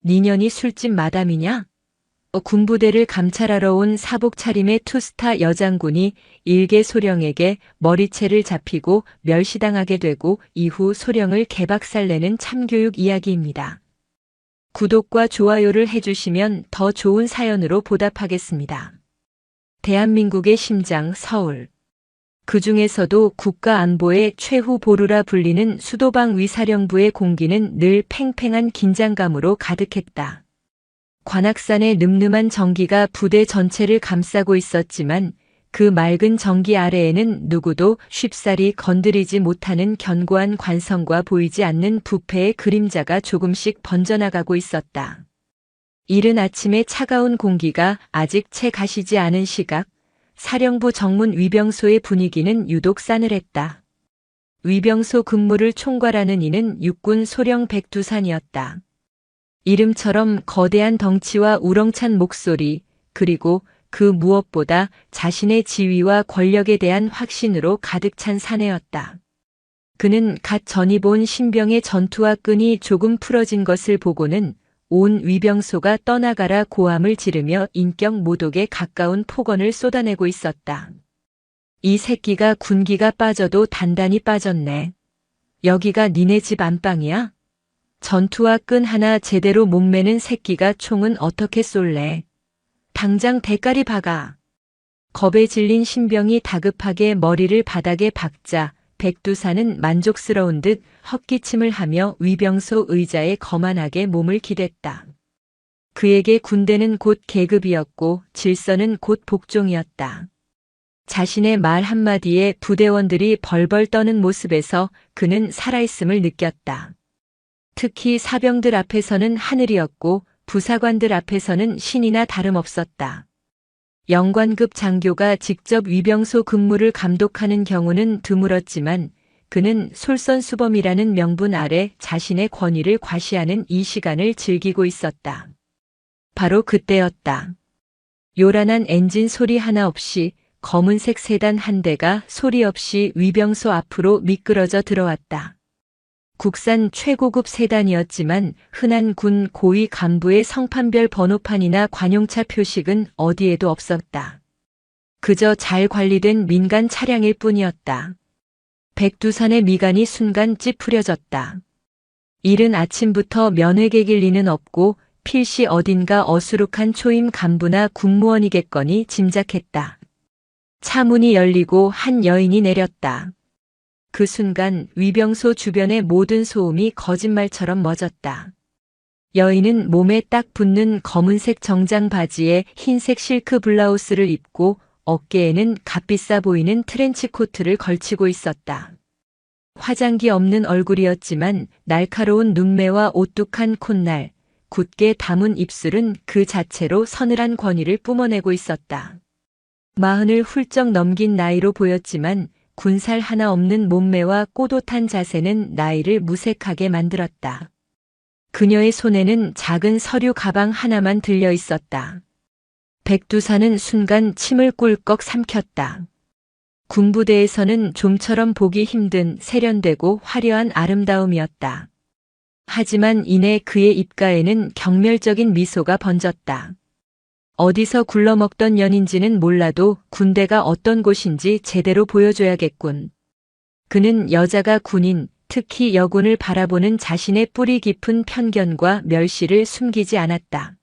니년이 술집 마담이냐? 군부대를 감찰하러 온 사복 차림의 투스타 여장군이 일개 소령에게 머리채를 잡히고 멸시당하게 되고 이후 소령을 개박살내는 참교육 이야기입니다. 구독과 좋아요를 해주시면 더 좋은 사연으로 보답하겠습니다. 대한민국의 심장 서울. 그 중에서도 국가 안보의 최후 보루라 불리는 수도방 위사령부의 공기는 늘 팽팽한 긴장감으로 가득했다. 관악산의 늠름한 정기가 부대 전체를 감싸고 있었지만 그 맑은 정기 아래에는 누구도 쉽사리 건드리지 못하는 견고한 관성과 보이지 않는 부패의 그림자가 조금씩 번져나가고 있었다. 이른 아침의 차가운 공기가 아직 채 가시지 않은 시각, 사령부 정문 위병소의 분위기는 유독 싸늘했다. 위병소 근무를 총괄하는 이는 육군 소령 백두산이었다. 이름처럼 거대한 덩치와 우렁찬 목소리, 그리고 그 무엇보다 자신의 지위와 권력에 대한 확신으로 가득 찬 사내였다. 그는 갓 전입 온 신병의 전투와 끈이 조금 풀어진 것을 보고는 온 위병소가 떠나가라 고함을 지르며 인격 모독에 가까운 폭언을 쏟아내고 있었다. 이 새끼가 군기가 빠져도 단단히 빠졌네. 여기가 니네 집 안방이야? 전투와 끈 하나 제대로 못 매는 새끼가 총은 어떻게 쏠래? 당장 대가리 박아. 겁에 질린 신병이 다급하게 머리를 바닥에 박자 백두산은 만족스러운 듯 헛기침을 하며 위병소 의자에 거만하게 몸을 기댔다. 그에게 군대는 곧 계급이었고 질서는 곧 복종이었다. 자신의 말 한마디에 부대원들이 벌벌 떠는 모습에서 그는 살아있음을 느꼈다. 특히 사병들 앞에서는 하늘이었고 부사관들 앞에서는 신이나 다름없었다. 영관급 장교가 직접 위병소 근무를 감독하는 경우는 드물었지만 그는 솔선수범이라는 명분 아래 자신의 권위를 과시하는 이 시간을 즐기고 있었다. 바로 그때였다. 요란한 엔진 소리 하나 없이 검은색 세단 한 대가 소리 없이 위병소 앞으로 미끄러져 들어왔다. 국산 최고급 세단이었지만 흔한 군 고위 간부의 성판별 번호판이나 관용차 표식은 어디에도 없었다. 그저 잘 관리된 민간 차량일 뿐이었다. 백두산의 미간이 순간 찌푸려졌다. 이른 아침부터 면회객일 리는 없고 필시 어딘가 어수룩한 초임 간부나 군무원이겠거니 짐작했다. 차 문이 열리고 한 여인이 내렸다. 그 순간 위병소 주변의 모든 소음이 거짓말처럼 멎었다. 여인은 몸에 딱 붙는 검은색 정장 바지에 흰색 실크 블라우스를 입고 어깨에는 값비싸 보이는 트렌치 코트를 걸치고 있었다. 화장기 없는 얼굴이었지만 날카로운 눈매와 오뚝한 콧날, 굳게 담은 입술은 그 자체로 서늘한 권위를 뿜어내고 있었다. 40을 훌쩍 넘긴 나이로 보였지만 군살 하나 없는 몸매와 꼬돛한 자세는 나이를 무색하게 만들었다. 그녀의 손에는 작은 서류 가방 하나만 들려 있었다. 백두산은 순간 침을 꿀꺽 삼켰다. 군부대에서는 좀처럼 보기 힘든 세련되고 화려한 아름다움이었다. 하지만 이내 그의 입가에는 경멸적인 미소가 번졌다. 어디서 굴러먹던 년인지는 몰라도 군대가 어떤 곳인지 제대로 보여줘야겠군. 그는 여자가 군인, 특히 여군을 바라보는 자신의 뿌리 깊은 편견과 멸시를 숨기지 않았다.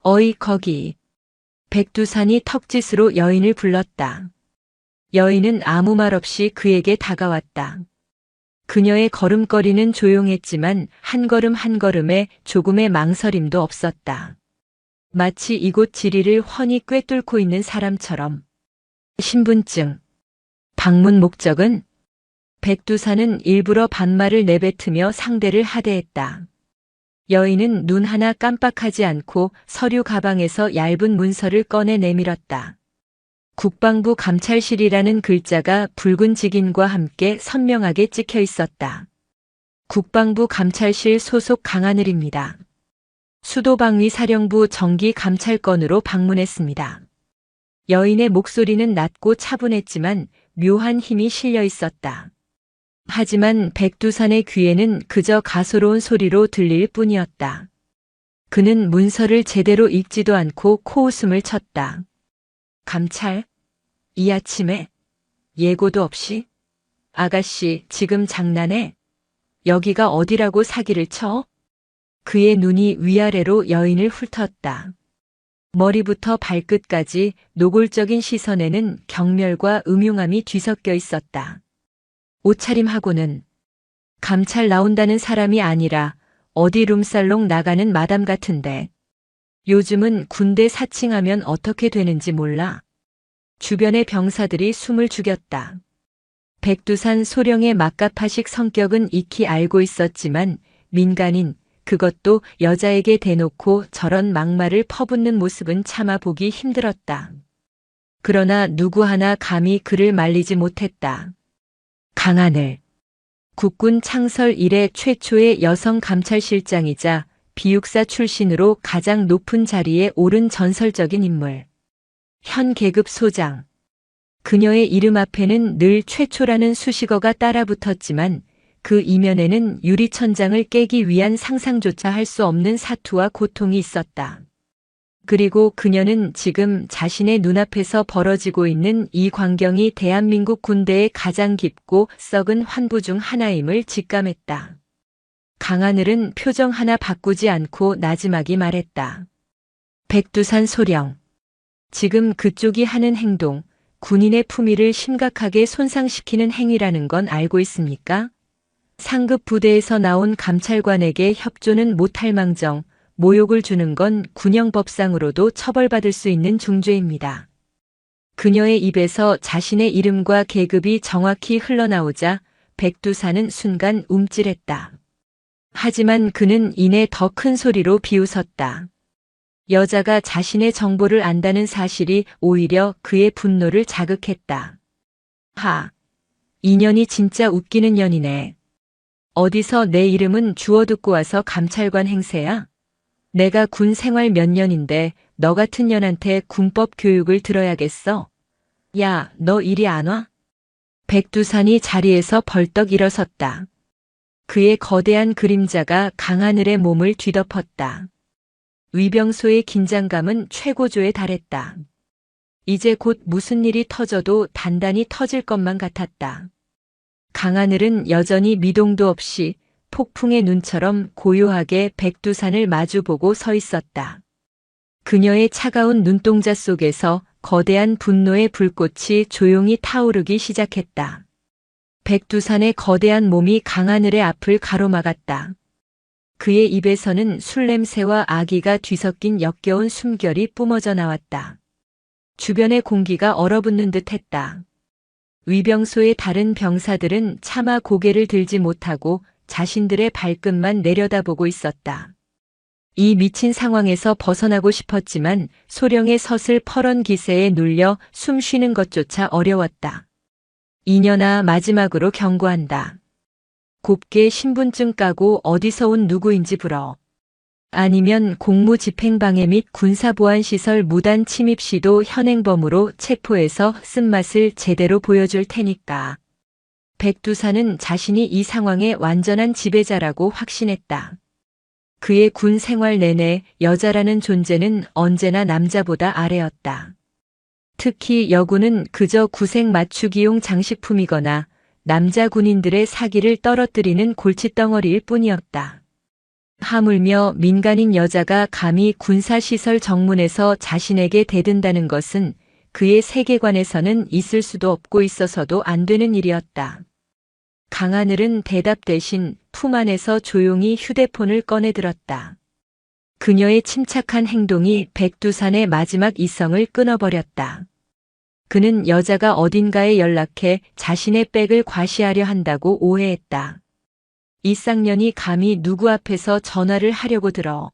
어이 거기. 백두산이 턱짓으로 여인을 불렀다. 여인은 아무 말 없이 그에게 다가왔다. 그녀의 걸음걸이는 조용했지만 한 걸음 한 걸음에 조금의 망설임도 없었다. 마치 이곳 지리를 훤히 꿰뚫고 있는 사람처럼. 신분증. 방문 목적은? 백두산은 일부러 반말을 내뱉으며 상대를 하대했다. 여인은 눈 하나 깜빡하지 않고 서류 가방에서 얇은 문서를 꺼내 내밀었다. 국방부 감찰실이라는 글자가 붉은 직인과 함께 선명하게 찍혀 있었다. 국방부 감찰실 소속 강하늘입니다. 수도방위 사령부 정기 감찰건으로 방문했습니다. 여인의 목소리는 낮고 차분했지만 묘한 힘이 실려 있었다. 하지만 백두산의 귀에는 그저 가소로운 소리로 들릴 뿐이었다. 그는 문서를 제대로 읽지도 않고 코웃음을 쳤다. 감찰? 이 아침에? 예고도 없이? 아가씨, 지금 장난해? 여기가 어디라고 사기를 쳐? 그의 눈이 위아래로 여인을 훑었다. 머리부터 발끝까지 노골적인 시선에는 경멸과 음흉함이 뒤섞여 있었다. 옷차림하고는 감찰 나온다는 사람이 아니라 어디 룸살롱 나가는 마담 같은데. 요즘은 군대 사칭하면 어떻게 되는지 몰라. 주변의 병사들이 숨을 죽였다. 백두산 소령의 막가파식 성격은 익히 알고 있었지만 민간인, 그것도 여자에게 대놓고 저런 막말을 퍼붓는 모습은 참아 보기 힘들었다. 그러나 누구 하나 감히 그를 말리지 못했다. 강하늘. 국군 창설 이래 최초의 여성 감찰실장이자 비육사 출신으로 가장 높은 자리에 오른 전설적인 인물. 현 계급 소장. 그녀의 이름 앞에는 늘 최초라는 수식어가 따라붙었지만 그 이면에는 유리천장을 깨기 위한 상상조차 할 수 없는 사투와 고통이 있었다. 그리고 그녀는 지금 자신의 눈앞에서 벌어지고 있는 이 광경이 대한민국 군대의 가장 깊고 썩은 환부 중 하나임을 직감했다. 강하늘은 표정 하나 바꾸지 않고 나지막이 말했다. 백두산 소령. 지금 그쪽이 하는 행동, 군인의 품위를 심각하게 손상시키는 행위라는 건 알고 있습니까? 상급 부대에서 나온 감찰관에게 협조는 못할 망정, 모욕을 주는 건 군형법상으로도 처벌받을 수 있는 중죄입니다. 그녀의 입에서 자신의 이름과 계급이 정확히 흘러나오자 백두산은 순간 움찔했다. 하지만 그는 이내 더 큰 소리로 비웃었다. 여자가 자신의 정보를 안다는 사실이 오히려 그의 분노를 자극했다. 이 년이 진짜 웃기는 년이네. 어디서 내 이름은 주워듣고 와서 감찰관 행세야? 내가 군 생활 몇 년인데 너 같은 년한테 군법 교육을 들어야겠어? 야, 너 이리 안 와? 백두산이 자리에서 벌떡 일어섰다. 그의 거대한 그림자가 강하늘의 몸을 뒤덮었다. 위병소의 긴장감은 최고조에 달했다. 이제 곧 무슨 일이 터져도 단단히 터질 것만 같았다. 강하늘은 여전히 미동도 없이 폭풍의 눈처럼 고요하게 백두산을 마주보고 서 있었다. 그녀의 차가운 눈동자 속에서 거대한 분노의 불꽃이 조용히 타오르기 시작했다. 백두산의 거대한 몸이 강하늘의 앞을 가로막았다. 그의 입에서는 술 냄새와 아기가 뒤섞인 역겨운 숨결이 뿜어져 나왔다. 주변의 공기가 얼어붙는 듯 했다. 위병소의 다른 병사들은 차마 고개를 들지 못하고 자신들의 발끝만 내려다보고 있었다. 이 미친 상황에서 벗어나고 싶었지만 소령의 서슬퍼런 기세에 눌려 숨 쉬는 것조차 어려웠다. 이년아, 마지막으로 경고한다. 곱게 신분증 까고 어디서 온 누구인지 불어. 아니면 공무집행방해 및 군사보안시설 무단 침입 시도 현행범으로 체포해서 쓴맛을 제대로 보여줄 테니까. 백두산은 자신이 이 상황의 완전한 지배자라고 확신했다. 그의 군 생활 내내 여자라는 존재는 언제나 남자보다 아래였다. 특히 여군은 그저 구색 맞추기용 장식품이거나 남자 군인들의 사기를 떨어뜨리는 골칫덩어리일 뿐이었다. 하물며 민간인 여자가 감히 군사시설 정문에서 자신에게 대든다는 것은 그의 세계관에서는 있을 수도 없고 있어서도 안 되는 일이었다. 강하늘은 대답 대신 품 안에서 조용히 휴대폰을 꺼내 들었다. 그녀의 침착한 행동이 백두산의 마지막 이성을 끊어버렸다. 그는 여자가 어딘가에 연락해 자신의 백을 과시하려 한다고 오해했다. 이 쌍년이 감히 누구 앞에서 전화를 하려고 들어.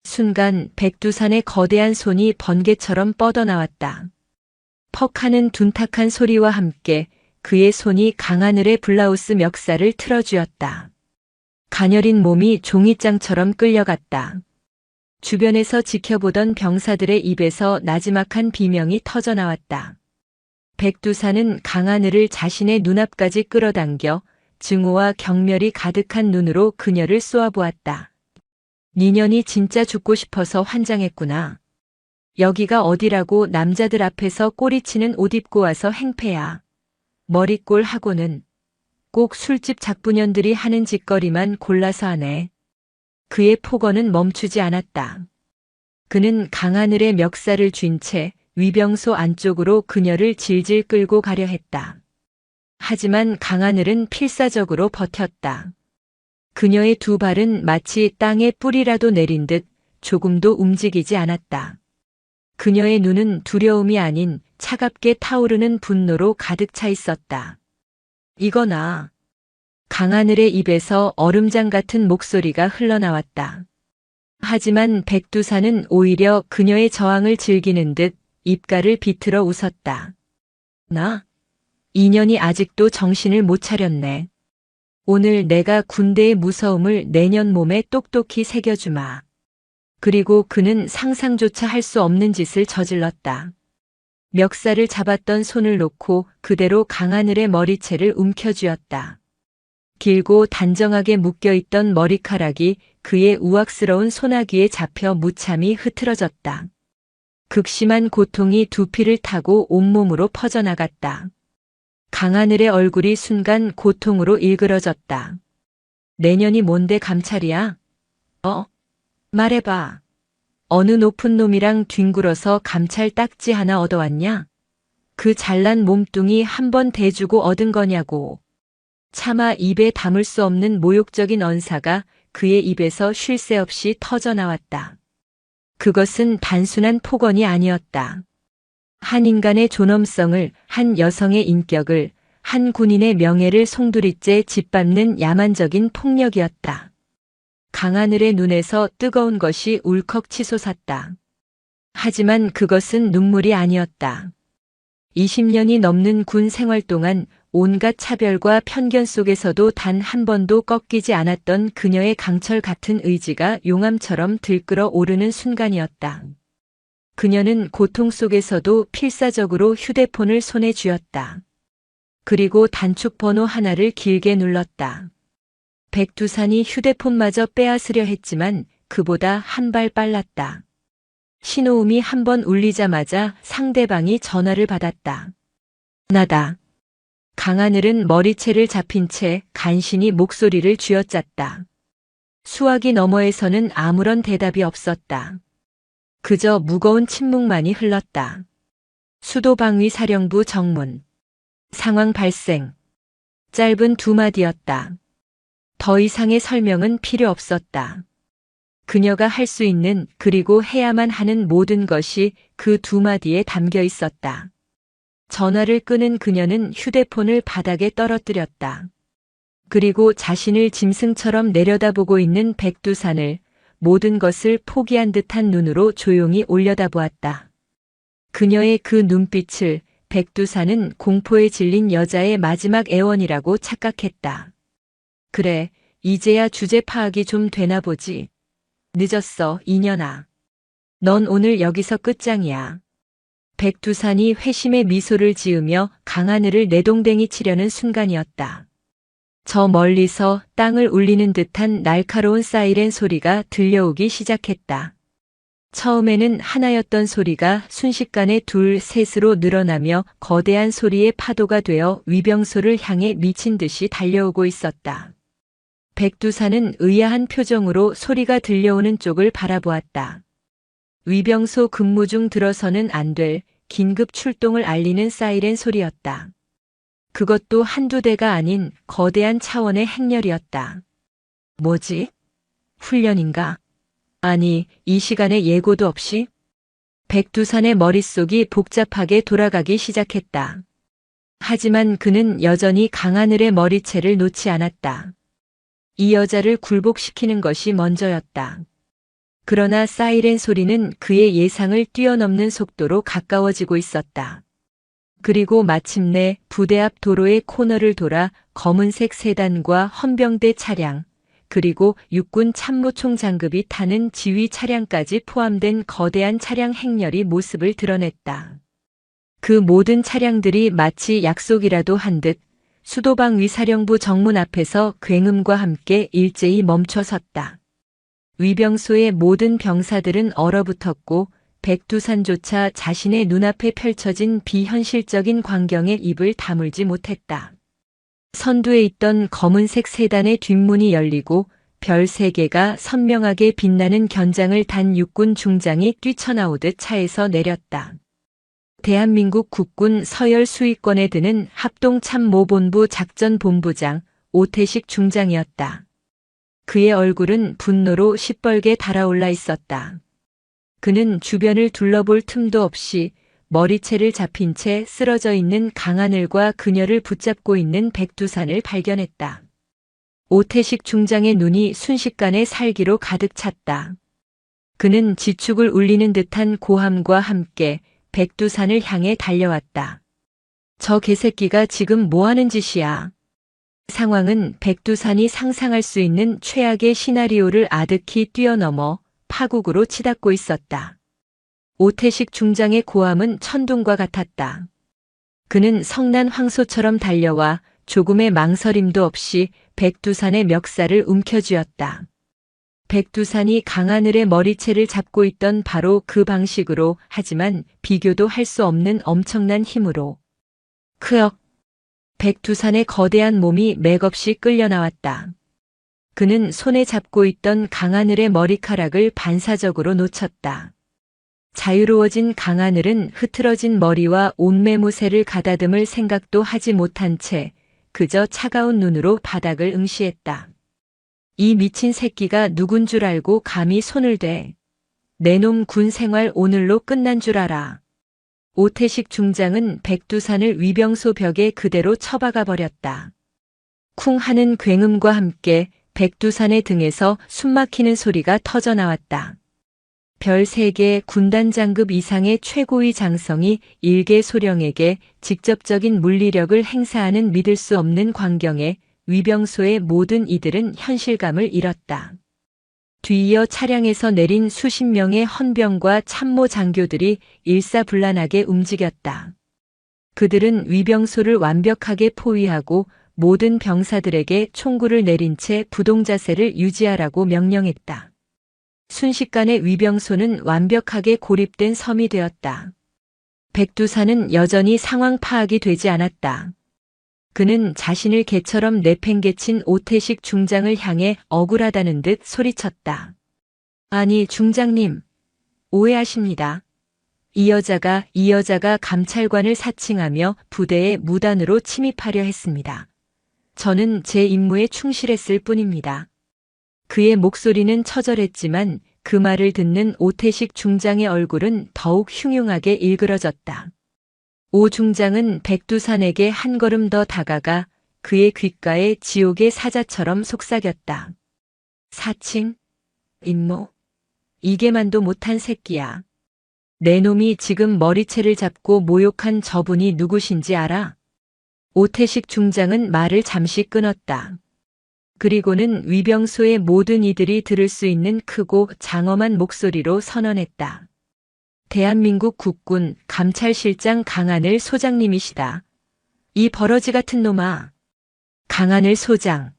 순간 백두산의 거대한 손이 번개처럼 뻗어나왔다. 퍽 하는 둔탁한 소리와 함께 그의 손이 강하늘의 블라우스 멱살을 틀어쥐었다. 가녀린 몸이 종이장처럼 끌려갔다. 주변에서 지켜보던 병사들의 입에서 나지막한 비명이 터져나왔다. 백두산은 강하늘을 자신의 눈앞까지 끌어당겨 증오와 경멸이 가득한 눈으로 그녀를 쏘아보았다. 니년이 진짜 죽고 싶어서 환장했구나. 여기가 어디라고 남자들 앞에서 꼬리치는 옷 입고 와서 행패야. 머리꼴 하고는 꼭 술집 작부년들이 하는 짓거리만 골라서 하네. 그의 폭언은 멈추지 않았다. 그는 강하늘의 멱살을 쥔 채 위병소 안쪽으로 그녀를 질질 끌고 가려 했다. 하지만 강하늘은 필사적으로 버텼다. 그녀의 두 발은 마치 땅에 뿌리라도 내린 듯 조금도 움직이지 않았다. 그녀의 눈은 두려움이 아닌 차갑게 타오르는 분노로 가득 차 있었다. 이거나. 강하늘의 입에서 얼음장 같은 목소리가 흘러나왔다. 하지만 백두산은 오히려 그녀의 저항을 즐기는 듯 입가를 비틀어 웃었다. 나? 인연이 아직도 정신을 못 차렸네. 오늘 내가 군대의 무서움을 내년 몸에 똑똑히 새겨주마. 그리고 그는 상상조차 할 수 없는 짓을 저질렀다. 멱살을 잡았던 손을 놓고 그대로 강하늘의 머리채를 움켜쥐었다. 길고 단정하게 묶여있던 머리카락이 그의 우악스러운 소나귀에 잡혀 무참히 흐트러졌다. 극심한 고통이 두피를 타고 온몸으로 퍼져나갔다. 강하늘의 얼굴이 순간 고통으로 일그러졌다. 내년이 뭔데 감찰이야? 말해봐. 어느 높은 놈이랑 뒹굴어서 감찰 딱지 하나 얻어왔냐? 그 잘난 몸뚱이 한 번 대주고 얻은 거냐고. 차마 입에 담을 수 없는 모욕적인 언사가 그의 입에서 쉴 새 없이 터져나왔다. 그것은 단순한 폭언이 아니었다. 한 인간의 존엄성을, 한 여성의 인격을, 한 군인의 명예를 송두리째 짓밟는 야만적인 폭력이었다. 강하늘의 눈에서 뜨거운 것이 울컥 치솟았다. 하지만 그것은 눈물이 아니었다. 20년이 넘는 군 생활 동안 온갖 차별과 편견 속에서도 단 한 번도 꺾이지 않았던 그녀의 강철 같은 의지가 용암처럼 들끓어 오르는 순간이었다. 그녀는 고통 속에서도 필사적으로 휴대폰을 손에 쥐었다. 그리고 단축 번호 하나를 길게 눌렀다. 백두산이 휴대폰마저 빼앗으려 했지만 그보다 한 발 빨랐다. 신호음이 한 번 울리자마자 상대방이 전화를 받았다. 나다. 강하늘은 머리채를 잡힌 채 간신히 목소리를 쥐어짰다. 수화기 너머에서는 아무런 대답이 없었다. 그저 무거운 침묵만이 흘렀다. 수도방위 사령부 정문. 상황 발생. 짧은 두 마디였다. 더 이상의 설명은 필요 없었다. 그녀가 할 수 있는 그리고 해야만 하는 모든 것이 그 두 마디에 담겨 있었다. 전화를 끄는 그녀는 휴대폰을 바닥에 떨어뜨렸다. 그리고 자신을 짐승처럼 내려다보고 있는 백두산을 모든 것을 포기한 듯한 눈으로 조용히 올려다보았다. 그녀의 그 눈빛을 백두산은 공포에 질린 여자의 마지막 애원이라고 착각했다. 그래, 이제야 주제 파악이 좀 되나 보지. 늦었어, 이년아. 넌 오늘 여기서 끝장이야. 백두산이 회심의 미소를 지으며 강하늘을 내동댕이 치려는 순간이었다. 저 멀리서 땅을 울리는 듯한 날카로운 사이렌 소리가 들려오기 시작했다. 처음에는 하나였던 소리가 순식간에 둘, 셋으로 늘어나며 거대한 소리의 파도가 되어 위병소를 향해 미친 듯이 달려오고 있었다. 백두산은 의아한 표정으로 소리가 들려오는 쪽을 바라보았다. 위병소 근무 중 들어서는 안 될 긴급 출동을 알리는 사이렌 소리였다. 그것도 한두 대가 아닌 거대한 차원의 행렬이었다. 뭐지? 훈련인가? 아니, 이 시간에 예고도 없이? 백두산의 머릿속이 복잡하게 돌아가기 시작했다. 하지만 그는 여전히 강하늘의 머리채를 놓지 않았다. 이 여자를 굴복시키는 것이 먼저였다. 그러나 사이렌 소리는 그의 예상을 뛰어넘는 속도로 가까워지고 있었다. 그리고 마침내 부대 앞 도로의 코너를 돌아 검은색 세단과 헌병대 차량, 그리고 육군 참모총장급이 타는 지휘 차량까지 포함된 거대한 차량 행렬이 모습을 드러냈다. 그 모든 차량들이 마치 약속이라도 한 듯 수도방 위사령부 정문 앞에서 굉음과 함께 일제히 멈춰 섰다. 위병소의 모든 병사들은 얼어붙었고 백두산조차 자신의 눈앞에 펼쳐진 비현실적인 광경에 입을 다물지 못했다. 선두에 있던 검은색 세단의 뒷문이 열리고 별 3개가 선명하게 빛나는 견장을 단 육군 중장이 뛰쳐나오듯 차에서 내렸다. 대한민국 국군 서열 수위권에 드는 합동참모본부 작전본부장 오태식 중장이었다. 그의 얼굴은 분노로 시뻘게 달아올라 있었다. 그는 주변을 둘러볼 틈도 없이 머리채를 잡힌 채 쓰러져 있는 강하늘과 그녀를 붙잡고 있는 백두산을 발견했다. 오태식 중장의 눈이 순식간에 살기로 가득 찼다. 그는 지축을 울리는 듯한 고함과 함께 백두산을 향해 달려왔다. 저 개새끼가 지금 뭐하는 짓이야? 상황은 백두산이 상상할 수 있는 최악의 시나리오를 아득히 뛰어넘어 파국으로 치닫고 있었다. 오태식 중장의 고함은 천둥과 같았다. 그는 성난 황소처럼 달려와 조금의 망설임도 없이 백두산의 멱살을 움켜쥐었다. 백두산이 강하늘의 머리채를 잡고 있던 바로 그 방식으로, 하지만 비교도 할 수 없는 엄청난 힘으로. 크억! 백두산의 거대한 몸이 맥없이 끌려나왔다. 그는 손에 잡고 있던 강하늘의 머리카락을 반사적으로 놓쳤다. 자유로워진 강하늘은 흐트러진 머리와 온매무새를 가다듬을 생각도 하지 못한 채 그저 차가운 눈으로 바닥을 응시했다. 이 미친 새끼가 누군 줄 알고 감히 손을 대. 내 놈 군 생활 오늘로 끝난 줄 알아. 오태식 중장은 백두산을 위병소 벽에 그대로 처박아 버렸다. 쿵 하는 굉음과 함께 백두산의 등에서 숨막히는 소리가 터져 나왔다. 별 3개 군단장급 이상의 최고위 장성이 일개 소령에게 직접적인 물리력을 행사하는 믿을 수 없는 광경에 위병소의 모든 이들은 현실감을 잃었다. 뒤이어 차량에서 내린 수십 명의 헌병과 참모 장교들이 일사불란하게 움직였다. 그들은 위병소를 완벽하게 포위하고 모든 병사들에게 총구를 내린 채 부동자세를 유지하라고 명령했다. 순식간에 위병소는 완벽하게 고립된 섬이 되었다. 백두산은 여전히 상황 파악이 되지 않았다. 그는 자신을 개처럼 내팽개친 오태식 중장을 향해 억울하다는 듯 소리쳤다. 아니 중장님, 오해하십니다. 이 여자가 감찰관을 사칭하며 부대에 무단으로 침입하려 했습니다. 저는 제 임무에 충실했을 뿐입니다. 그의 목소리는 처절했지만 그 말을 듣는 오태식 중장의 얼굴은 더욱 흉흉하게 일그러졌다. 오 중장은 백두산에게 한 걸음 더 다가가 그의 귓가에 지옥의 사자처럼 속삭였다. 사칭? 임모? 이게만도 못한 새끼야. 내 놈이 지금 머리채를 잡고 모욕한 저분이 누구신지 알아? 오태식 중장은 말을 잠시 끊었다. 그리고는 위병소의 모든 이들이 들을 수 있는 크고 장엄한 목소리로 선언했다. 대한민국 국군 감찰실장 강하늘 소장님이시다. 이 버러지 같은 놈아. 강하늘 소장.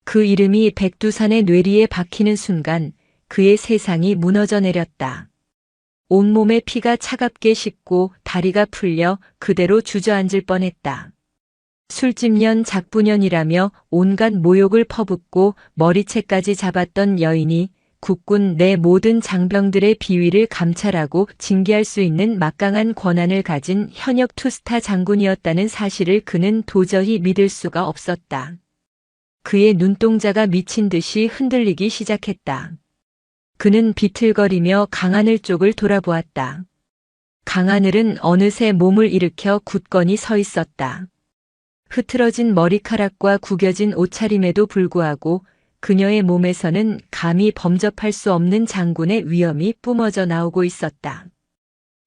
그 이름이 백두산의 뇌리에 박히는 순간 그의 세상이 무너져 내렸다. 온몸에 피가 차갑게 식고 다리가 풀려 그대로 주저앉을 뻔했다. 술집년 작부년이라며 온갖 모욕을 퍼붓고 머리채까지 잡았던 여인이 국군 내 모든 장병들의 비위를 감찰하고 징계할 수 있는 막강한 권한을 가진 현역 투스타 장군이었다는 사실을 그는 도저히 믿을 수가 없었다. 그의 눈동자가 미친 듯이 흔들리기 시작했다. 그는 비틀거리며 강하늘 쪽을 돌아보았다. 강하늘은 어느새 몸을 일으켜 굳건히 서 있었다. 흐트러진 머리카락과 구겨진 옷차림에도 불구하고 그녀의 몸에서는 감히 범접할 수 없는 장군의 위엄이 뿜어져 나오고 있었다.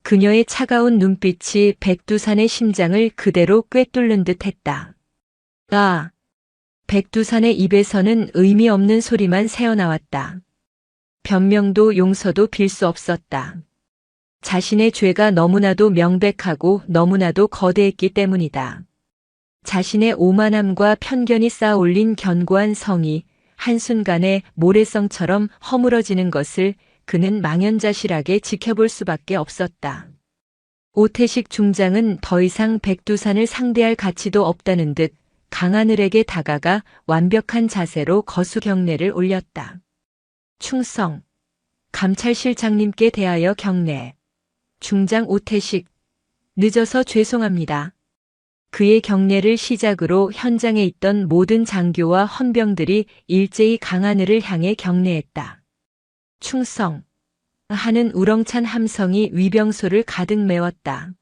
그녀의 차가운 눈빛이 백두산의 심장을 그대로 꿰뚫는 듯 했다. 아! 백두산의 입에서는 의미 없는 소리만 새어나왔다. 변명도 용서도 빌 수 없었다. 자신의 죄가 너무나도 명백하고 너무나도 거대했기 때문이다. 자신의 오만함과 편견이 쌓아올린 견고한 성이 한순간에 모래성처럼 허물어지는 것을 그는 망연자실하게 지켜볼 수밖에 없었다. 오태식 중장은 더 이상 백두산을 상대할 가치도 없다는 듯 강하늘에게 다가가 완벽한 자세로 거수 경례를 올렸다. 충성. 감찰실장님께 대하여 경례. 중장 오태식. 늦어서 죄송합니다. 그의 경례를 시작으로 현장에 있던 모든 장교와 헌병들이 일제히 강하늘을 향해 경례했다. 충성. 하는 우렁찬 함성이 위병소를 가득 메웠다.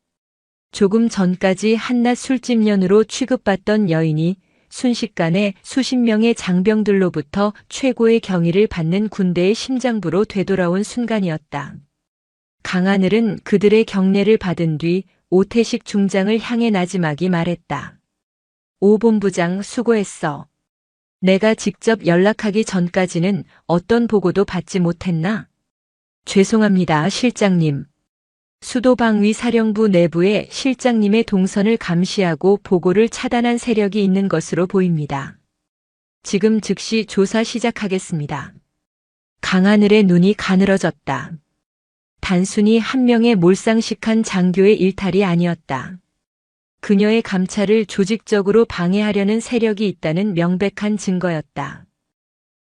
조금 전까지 한낱 술집년으로 취급받던 여인이 순식간에 수십 명의 장병들로부터 최고의 경의를 받는 군대의 심장부로 되돌아온 순간이었다. 강하늘은 그들의 경례를 받은 뒤 오태식 중장을 향해 나지막이 말했다. 오 본부장 수고했어. 내가 직접 연락하기 전까지는 어떤 보고도 받지 못했나? 죄송합니다, 실장님. 수도방위 사령부 내부에 실장님의 동선을 감시하고 보고를 차단한 세력이 있는 것으로 보입니다. 지금 즉시 조사 시작하겠습니다. 강하늘의 눈이 가늘어졌다. 단순히 한 명의 몰상식한 장교의 일탈이 아니었다. 그녀의 감찰을 조직적으로 방해하려는 세력이 있다는 명백한 증거였다.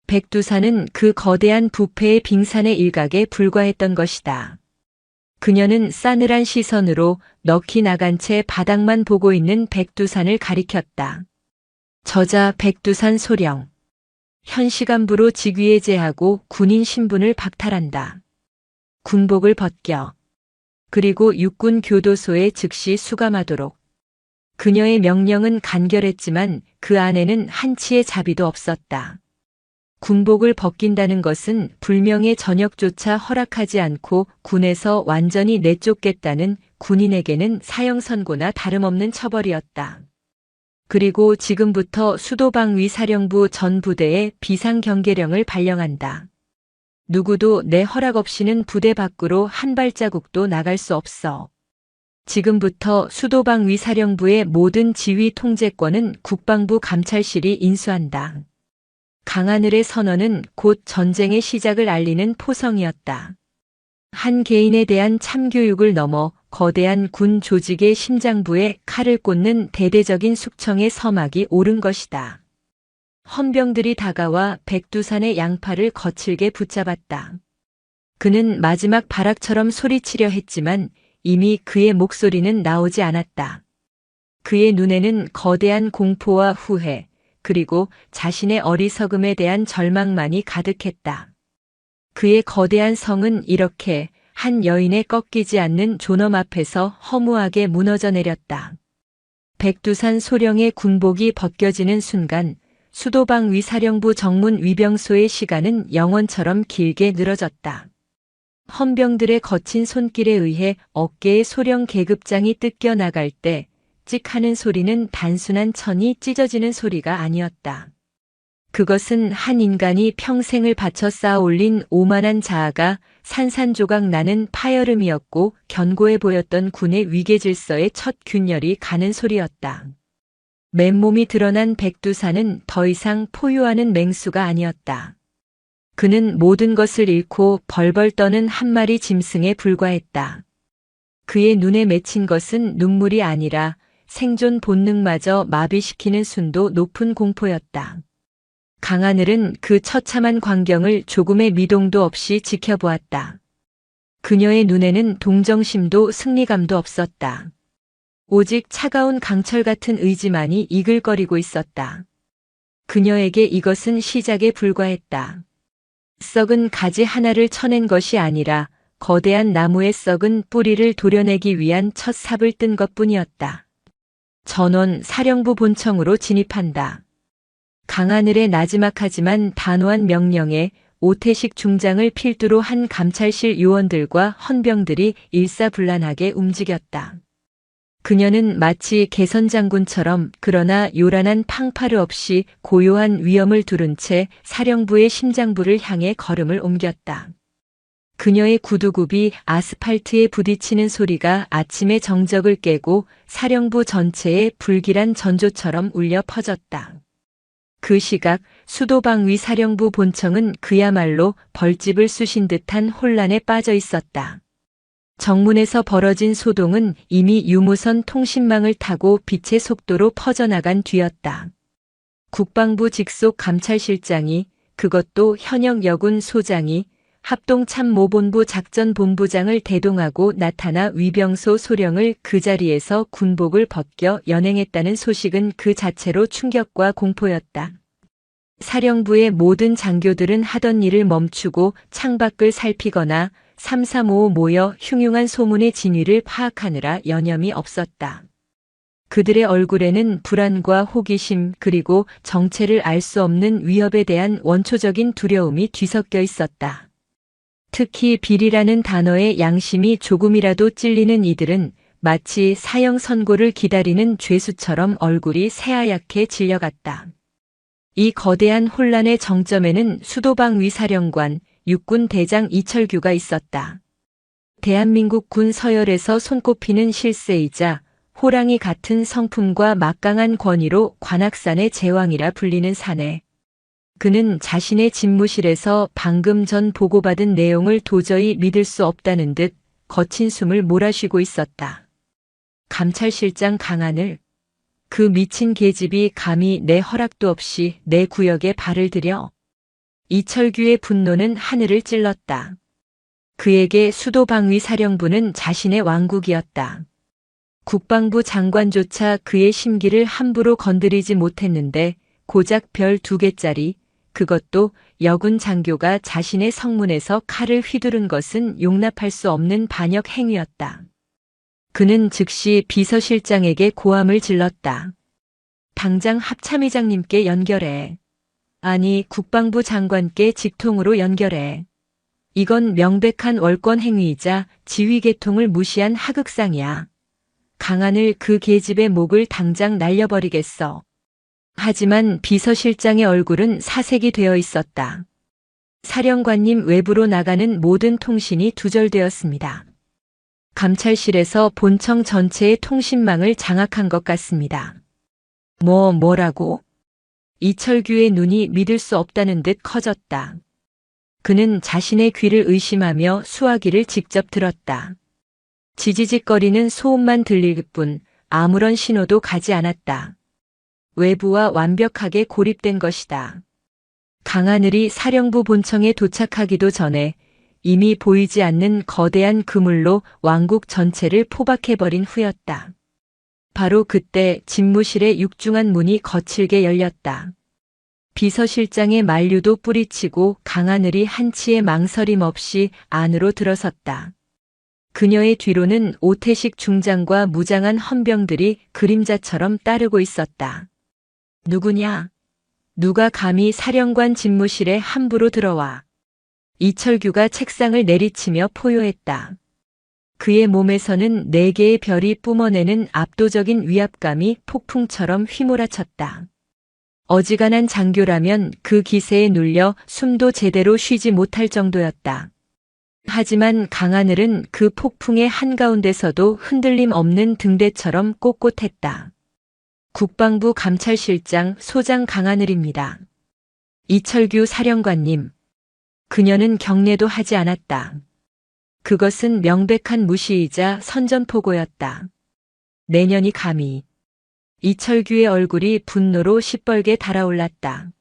백두산은 그 거대한 부패의 빙산의 일각에 불과했던 것이다. 그녀는 싸늘한 시선으로 넋이 나간 채 바닥만 보고 있는 백두산을 가리켰다. 저자 백두산 소령. 현 시간부로 직위해제하고 군인 신분을 박탈한다. 군복을 벗겨. 그리고 육군 교도소에 즉시 수감하도록. 그녀의 명령은 간결했지만 그 안에는 한치의 자비도 없었다. 군복을 벗긴다는 것은 불명예 전역조차 허락하지 않고 군에서 완전히 내쫓겠다는 군인에게는 사형 선고나 다름없는 처벌이었다. 그리고 지금부터 수도방위 사령부 전 부대에 비상경계령을 발령한다. 누구도 내 허락 없이는 부대 밖으로 한 발자국도 나갈 수 없어. 지금부터 수도방위 사령부의 모든 지휘 통제권은 국방부 감찰실이 인수한다. 강하늘의 선언은 곧 전쟁의 시작을 알리는 포성이었다. 한 개인에 대한 참교육을 넘어 거대한 군 조직의 심장부에 칼을 꽂는 대대적인 숙청의 서막이 오른 것이다. 헌병들이 다가와 백두산의 양팔을 거칠게 붙잡았다. 그는 마지막 발악처럼 소리치려 했지만 이미 그의 목소리는 나오지 않았다. 그의 눈에는 거대한 공포와 후회, 그리고 자신의 어리석음에 대한 절망만이 가득했다. 그의 거대한 성은 이렇게 한 여인의 꺾이지 않는 존엄 앞에서 허무하게 무너져 내렸다. 백두산 소령의 군복이 벗겨지는 순간 수도방위 사령부 정문 위병소의 시간은 영원처럼 길게 늘어졌다. 헌병들의 거친 손길에 의해 어깨의 소령 계급장이 뜯겨 나갈 때 찍 하는 소리는 단순한 천이 찢어지는 소리가 아니었다. 그것은 한 인간이 평생을 바쳐 쌓아 올린 오만한 자아가 산산조각 나는 파열음이었고 견고해 보였던 군의 위계질서의 첫 균열이 가는 소리였다. 맨몸이 드러난 백두산은 더 이상 포효하는 맹수가 아니었다. 그는 모든 것을 잃고 벌벌 떠는 한 마리 짐승에 불과했다. 그의 눈에 맺힌 것은 눈물이 아니라 생존 본능마저 마비시키는 순도 높은 공포였다. 강하늘은 그 처참한 광경을 조금의 미동도 없이 지켜보았다. 그녀의 눈에는 동정심도 승리감도 없었다. 오직 차가운 강철 같은 의지만이 이글거리고 있었다. 그녀에게 이것은 시작에 불과했다. 썩은 가지 하나를 쳐낸 것이 아니라 거대한 나무의 썩은 뿌리를 도려내기 위한 첫 삽을 뜬 것뿐이었다. 전원 사령부 본청으로 진입한다. 강하늘의 나지막하지만 단호한 명령에 오태식 중장을 필두로 한 감찰실 요원들과 헌병들이 일사불란하게 움직였다. 그녀는 마치 개선장군처럼 그러나 요란한 팡파르 없이 고요한 위엄을 두른 채 사령부의 심장부를 향해 걸음을 옮겼다. 그녀의 구두굽이 아스팔트에 부딪히는 소리가 아침의 정적을 깨고 사령부 전체에 불길한 전조처럼 울려 퍼졌다. 그 시각 수도방위 사령부 본청은 그야말로 벌집을 쑤신 듯한 혼란에 빠져 있었다. 정문에서 벌어진 소동은 이미 유무선 통신망을 타고 빛의 속도로 퍼져나간 뒤였다. 국방부 직속 감찰실장이, 그것도 현역 여군 소장이 합동참모본부 작전본부장을 대동하고 나타나 위병소 소령을 그 자리에서 군복을 벗겨 연행했다는 소식은 그 자체로 충격과 공포였다. 사령부의 모든 장교들은 하던 일을 멈추고 창밖을 살피거나 335 모여 흉흉한 소문의 진위를 파악하느라 여념이 없었다. 그들의 얼굴에는 불안과 호기심 그리고 정체를 알 수 없는 위협에 대한 원초적인 두려움이 뒤섞여 있었다. 특히 비리라는 단어의 양심이 조금이라도 찔리는 이들은 마치 사형 선고를 기다리는 죄수처럼 얼굴이 새하얗게 질려갔다. 이 거대한 혼란의 정점에는 수도방위 사령관, 육군 대장 이철규가 있었다. 대한민국 군 서열에서 손꼽히는 실세이자 호랑이 같은 성품과 막강한 권위로 관악산의 제왕이라 불리는 사내. 그는 자신의 집무실에서 방금 전 보고받은 내용을 도저히 믿을 수 없다는 듯 거친 숨을 몰아쉬고 있었다. 감찰실장 강하늘, 그 미친 계집이 감히 내 허락도 없이 내 구역에 발을 들여. 이철규의 분노는 하늘을 찔렀다. 그에게 수도방위 사령부는 자신의 왕국이었다. 국방부 장관조차 그의 심기를 함부로 건드리지 못했는데 고작 별 2개짜리, 그것도 여군 장교가 자신의 성문에서 칼을 휘두른 것은 용납할 수 없는 반역 행위였다. 그는 즉시 비서실장에게 고함을 질렀다. 당장 합참의장님께 연결해. 아니, 국방부 장관께 직통으로 연결해. 이건 명백한 월권 행위이자 지휘 계통을 무시한 하극상이야. 강하늘 그 계집의 목을 당장 날려버리겠어. 하지만 비서실장의 얼굴은 사색이 되어 있었다. 사령관님, 외부로 나가는 모든 통신이 두절되었습니다. 감찰실에서 본청 전체의 통신망을 장악한 것 같습니다. 뭐라고? 이철규의 눈이 믿을 수 없다는 듯 커졌다. 그는 자신의 귀를 의심하며 수화기를 직접 들었다. 지지직거리는 소음만 들릴 뿐 아무런 신호도 가지 않았다. 외부와 완벽하게 고립된 것이다. 강하늘이 사령부 본청에 도착하기도 전에 이미 보이지 않는 거대한 그물로 왕국 전체를 포박해버린 후였다. 바로 그때 집무실의 육중한 문이 거칠게 열렸다. 비서실장의 만류도 뿌리치고 강하늘이 한치의 망설임 없이 안으로 들어섰다. 그녀의 뒤로는 오태식 중장과 무장한 헌병들이 그림자처럼 따르고 있었다. 누구냐? 누가 감히 사령관 집무실에 함부로 들어와? 이철규가 책상을 내리치며 포효했다. 그의 몸에서는 4개의 별이 뿜어내는 압도적인 위압감이 폭풍처럼 휘몰아쳤다. 어지간한 장교라면 그 기세에 눌려 숨도 제대로 쉬지 못할 정도였다. 하지만 강하늘은 그 폭풍의 한가운데서도 흔들림 없는 등대처럼 꼿꼿했다. 국방부 감찰실장 소장 강하늘입니다. 이철규 사령관님. 그녀는 경례도 하지 않았다. 그것은 명백한 무시이자 선전포고였다. 내년이 감히. 이철규의 얼굴이 분노로 시뻘게 달아올랐다.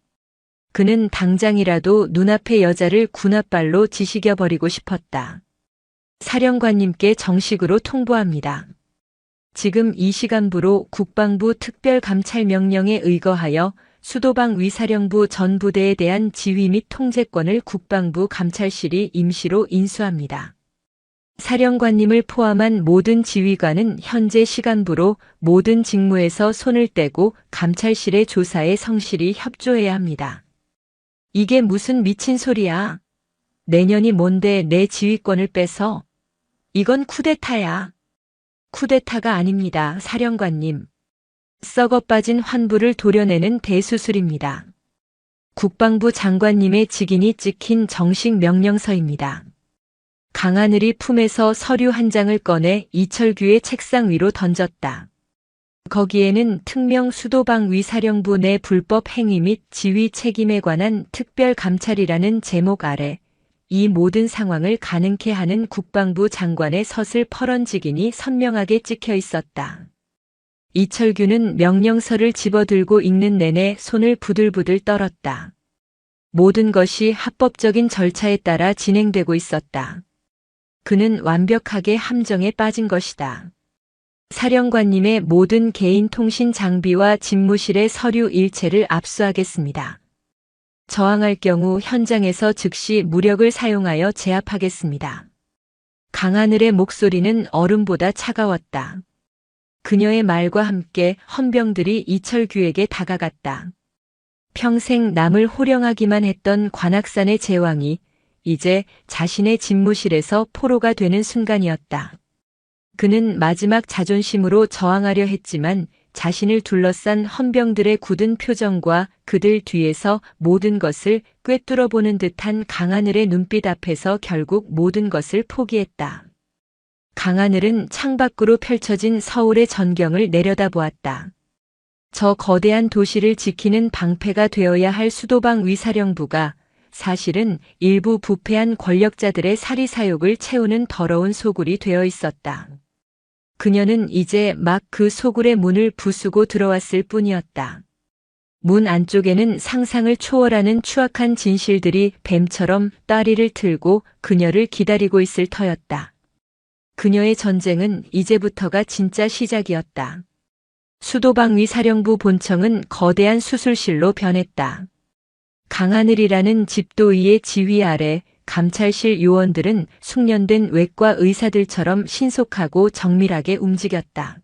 그는 당장이라도 눈앞의 여자를 군홧발로 지시겨버리고 싶었다. 사령관님께 정식으로 통보합니다. 지금 이 시간부로 국방부 특별감찰명령에 의거하여 수도방위사령부 전 부대에 대한 지휘 및 통제권을 국방부 감찰실이 임시로 인수합니다. 사령관님을 포함한 모든 지휘관은 현재 시간부로 모든 직무에서 손을 떼고 감찰실의 조사에 성실히 협조해야 합니다. 이게 무슨 미친 소리야. 내년이 뭔데 내 지휘권을 뺏어. 이건 쿠데타야. 쿠데타가 아닙니다, 사령관님. 썩어 빠진 환부를 도려내는 대수술입니다. 국방부 장관님의 직인이 찍힌 정식 명령서입니다. 강하늘이 품에서 서류 한 장을 꺼내 이철규의 책상 위로 던졌다. 거기에는 특명 수도방위사령부 내 불법 행위 및 지휘 책임에 관한 특별감찰이라는 제목 아래 이 모든 상황을 가능케 하는 국방부 장관의 서슬 퍼런지긴이 선명하게 찍혀 있었다. 이철규는 명령서를 집어들고 읽는 내내 손을 부들부들 떨었다. 모든 것이 합법적인 절차에 따라 진행되고 있었다. 그는 완벽하게 함정에 빠진 것이다. 사령관님의 모든 개인 통신 장비와 집무실의 서류 일체를 압수하겠습니다. 저항할 경우 현장에서 즉시 무력을 사용하여 제압하겠습니다. 강하늘의 목소리는 얼음보다 차가웠다. 그녀의 말과 함께 헌병들이 이철규에게 다가갔다. 평생 남을 호령하기만 했던 관악산의 제왕이 이제 자신의 집무실에서 포로가 되는 순간이었다. 그는 마지막 자존심으로 저항하려 했지만 자신을 둘러싼 헌병들의 굳은 표정과 그들 뒤에서 모든 것을 꿰뚫어 보는 듯한 강하늘의 눈빛 앞에서 결국 모든 것을 포기했다. 강하늘은 창밖으로 펼쳐진 서울의 전경을 내려다보았다. 저 거대한 도시를 지키는 방패가 되어야 할 수도방 위사령부가 사실은 일부 부패한 권력자들의 사리사욕을 채우는 더러운 소굴이 되어 있었다. 그녀는 이제 막 그 소굴의 문을 부수고 들어왔을 뿐이었다. 문 안쪽에는 상상을 초월하는 추악한 진실들이 뱀처럼 따리를 틀고 그녀를 기다리고 있을 터였다. 그녀의 전쟁은 이제부터가 진짜 시작이었다. 수도방위사령부 본청은 거대한 수술실로 변했다. 강하늘이라는 집도의의 지휘 아래 감찰실 요원들은 숙련된 외과 의사들처럼 신속하고 정밀하게 움직였다.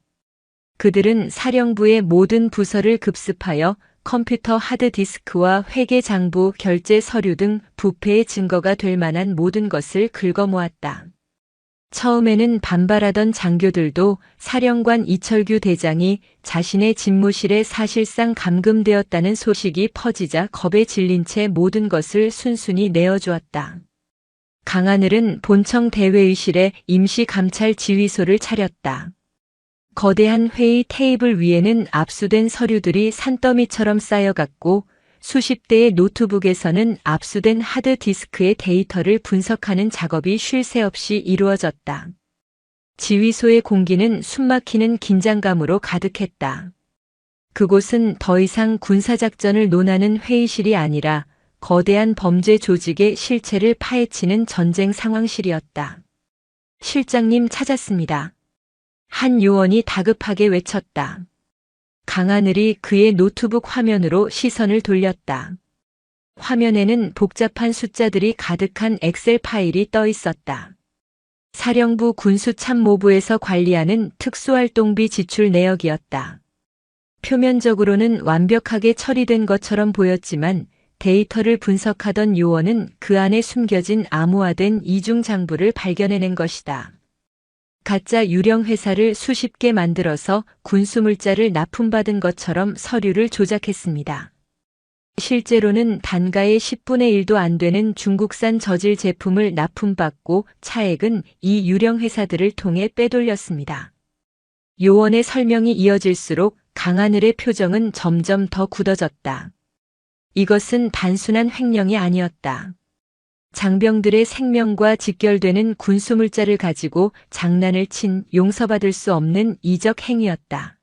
그들은 사령부의 모든 부서를 급습하여 컴퓨터 하드디스크와 회계장부, 결제 서류 등 부패의 증거가 될 만한 모든 것을 긁어모았다. 처음에는 반발하던 장교들도 사령관 이철규 대장이 자신의 집무실에 사실상 감금되었다는 소식이 퍼지자 겁에 질린 채 모든 것을 순순히 내어주었다. 강하늘은 본청 대회의실에 임시감찰 지휘소를 차렸다. 거대한 회의 테이블 위에는 압수된 서류들이 산더미처럼 쌓여갔고 수십 대의 노트북에서는 압수된 하드디스크의 데이터를 분석하는 작업이 쉴 새 없이 이루어졌다. 지휘소의 공기는 숨막히는 긴장감으로 가득했다. 그곳은 더 이상 군사작전을 논하는 회의실이 아니라 거대한 범죄 조직의 실체를 파헤치는 전쟁 상황실이었다. 실장님 찾았습니다. 한 요원이 다급하게 외쳤다. 강하늘이 그의 노트북 화면으로 시선을 돌렸다. 화면에는 복잡한 숫자들이 가득한 엑셀 파일이 떠 있었다. 사령부 군수참모부에서 관리하는 특수활동비 지출 내역이었다. 표면적으로는 완벽하게 처리된 것처럼 보였지만 데이터를 분석하던 요원은 그 안에 숨겨진 암호화된 이중장부를 발견해낸 것이다. 가짜 유령 회사를 수십 개 만들어서 군수물자를 납품받은 것처럼 서류를 조작했습니다. 실제로는 단가의 10분의 1도 안 되는 중국산 저질 제품을 납품받고 차액은 이 유령 회사들을 통해 빼돌렸습니다. 요원의 설명이 이어질수록 강하늘의 표정은 점점 더 굳어졌다. 이것은 단순한 횡령이 아니었다. 장병들의 생명과 직결되는 군수물자를 가지고 장난을 친 용서받을 수 없는 이적 행위였다.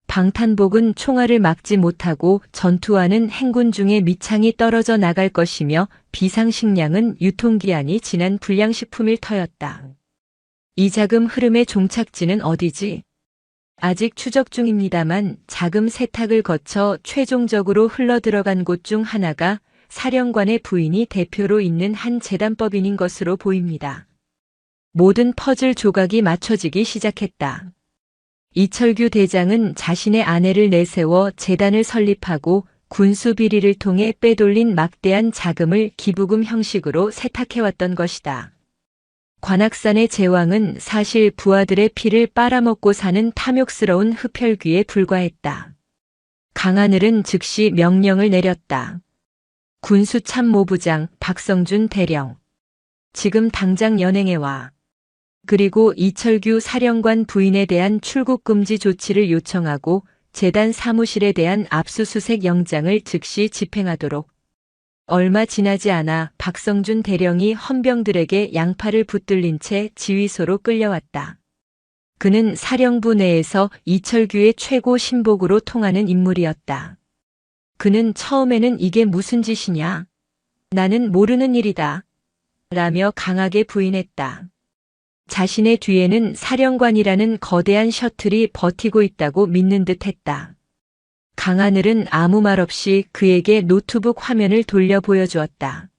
방탄복은 총알을 막지 못하고 전투하는 행군 중에 밑창이 떨어져 나갈 것이며 비상식량은 유통기한이 지난 불량식품일 터였다. 이 자금 흐름의 종착지는 어디지? 아직 추적 중입니다만 자금 세탁을 거쳐 최종적으로 흘러들어간 곳 중 하나가 사령관의 부인이 대표로 있는 한 재단법인인 것으로 보입니다. 모든 퍼즐 조각이 맞춰지기 시작했다. 이철규 대장은 자신의 아내를 내세워 재단을 설립하고 군수 비리를 통해 빼돌린 막대한 자금을 기부금 형식으로 세탁해왔던 것이다. 관악산의 제왕은 사실 부하들의 피를 빨아먹고 사는 탐욕스러운 흡혈귀에 불과했다. 강하늘은 즉시 명령을 내렸다. 군수참모부장 박성준 대령. 지금 당장 연행해 와. 그리고 이철규 사령관 부인에 대한 출국 금지 조치를 요청하고 재단 사무실에 대한 압수수색 영장을 즉시 집행하도록. 얼마 지나지 않아 박성준 대령이 헌병들에게 양팔을 붙들린 채 지휘소로 끌려왔다. 그는 사령부 내에서 이철규의 최고 신복으로 통하는 인물이었다. 그는 처음에는 이게 무슨 짓이냐? 나는 모르는 일이다. 라며 강하게 부인했다. 자신의 뒤에는 사령관이라는 거대한 셔틀이 버티고 있다고 믿는 듯 했다. 강하늘은 아무 말 없이 그에게 노트북 화면을 돌려 보여주었다.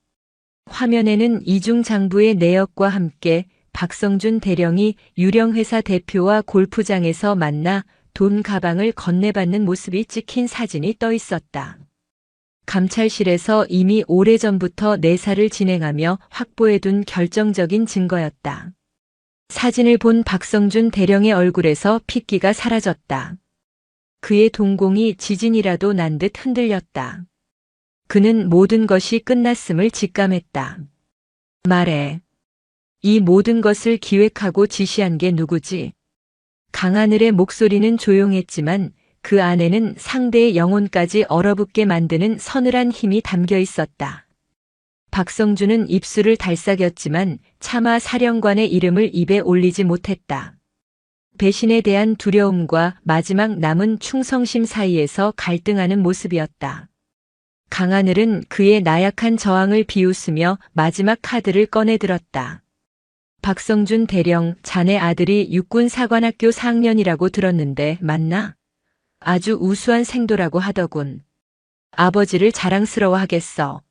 화면에는 이중 장부의 내역과 함께 박성준 대령이 유령회사 대표와 골프장에서 만나 돈 가방을 건네받는 모습이 찍힌 사진이 떠 있었다. 감찰실에서 이미 오래전부터 내사를 진행하며 확보해둔 결정적인 증거였다. 사진을 본 박성준 대령의 얼굴에서 핏기가 사라졌다. 그의 동공이 지진이라도 난 듯 흔들렸다. 그는 모든 것이 끝났음을 직감했다. 말해. 이 모든 것을 기획하고 지시한 게 누구지? 강하늘의 목소리는 조용했지만 그 안에는 상대의 영혼까지 얼어붙게 만드는 서늘한 힘이 담겨 있었다. 박성준은 입술을 달싹였지만 차마 사령관의 이름을 입에 올리지 못했다. 배신에 대한 두려움과 마지막 남은 충성심 사이에서 갈등하는 모습이었다. 강하늘은 그의 나약한 저항을 비웃으며 마지막 카드를 꺼내들었다. 박성준 대령, 자네 아들이 육군사관학교 4학년이라고 들었는데 맞나? 아주 우수한 생도라고 하더군. 아버지를 자랑스러워하겠어.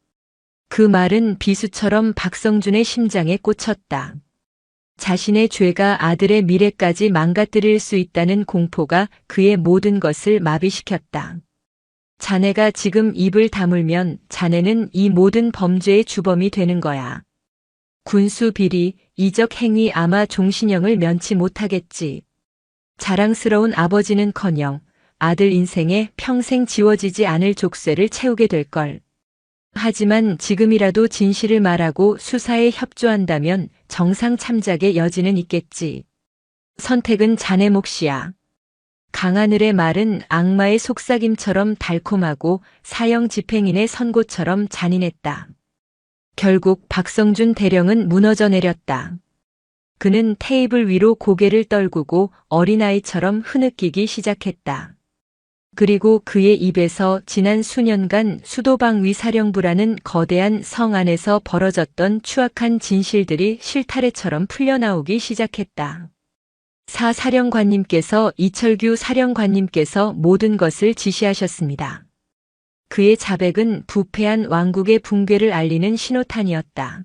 그 말은 비수처럼 박성준의 심장에 꽂혔다. 자신의 죄가 아들의 미래까지 망가뜨릴 수 있다는 공포가 그의 모든 것을 마비시켰다. 자네가 지금 입을 다물면 자네는 이 모든 범죄의 주범이 되는 거야. 군수 비리, 이적 행위 아마 종신형을 면치 못하겠지. 자랑스러운 아버지는커녕 아들 인생에 평생 지워지지 않을 족쇄를 채우게 될걸. 하지만 지금이라도 진실을 말하고 수사에 협조한다면 정상 참작의 여지는 있겠지. 선택은 자네 몫이야. 강하늘의 말은 악마의 속삭임처럼 달콤하고 사형 집행인의 선고처럼 잔인했다. 결국 박성준 대령은 무너져 내렸다. 그는 테이블 위로 고개를 떨구고 어린아이처럼 흐느끼기 시작했다. 그리고 그의 입에서 지난 수년간 수도방위 사령부라는 거대한 성 안에서 벌어졌던 추악한 진실들이 실타래처럼 풀려나오기 시작했다. 사령관님께서 이철규 사령관님께서 모든 것을 지시하셨습니다. 그의 자백은 부패한 왕국의 붕괴를 알리는 신호탄이었다.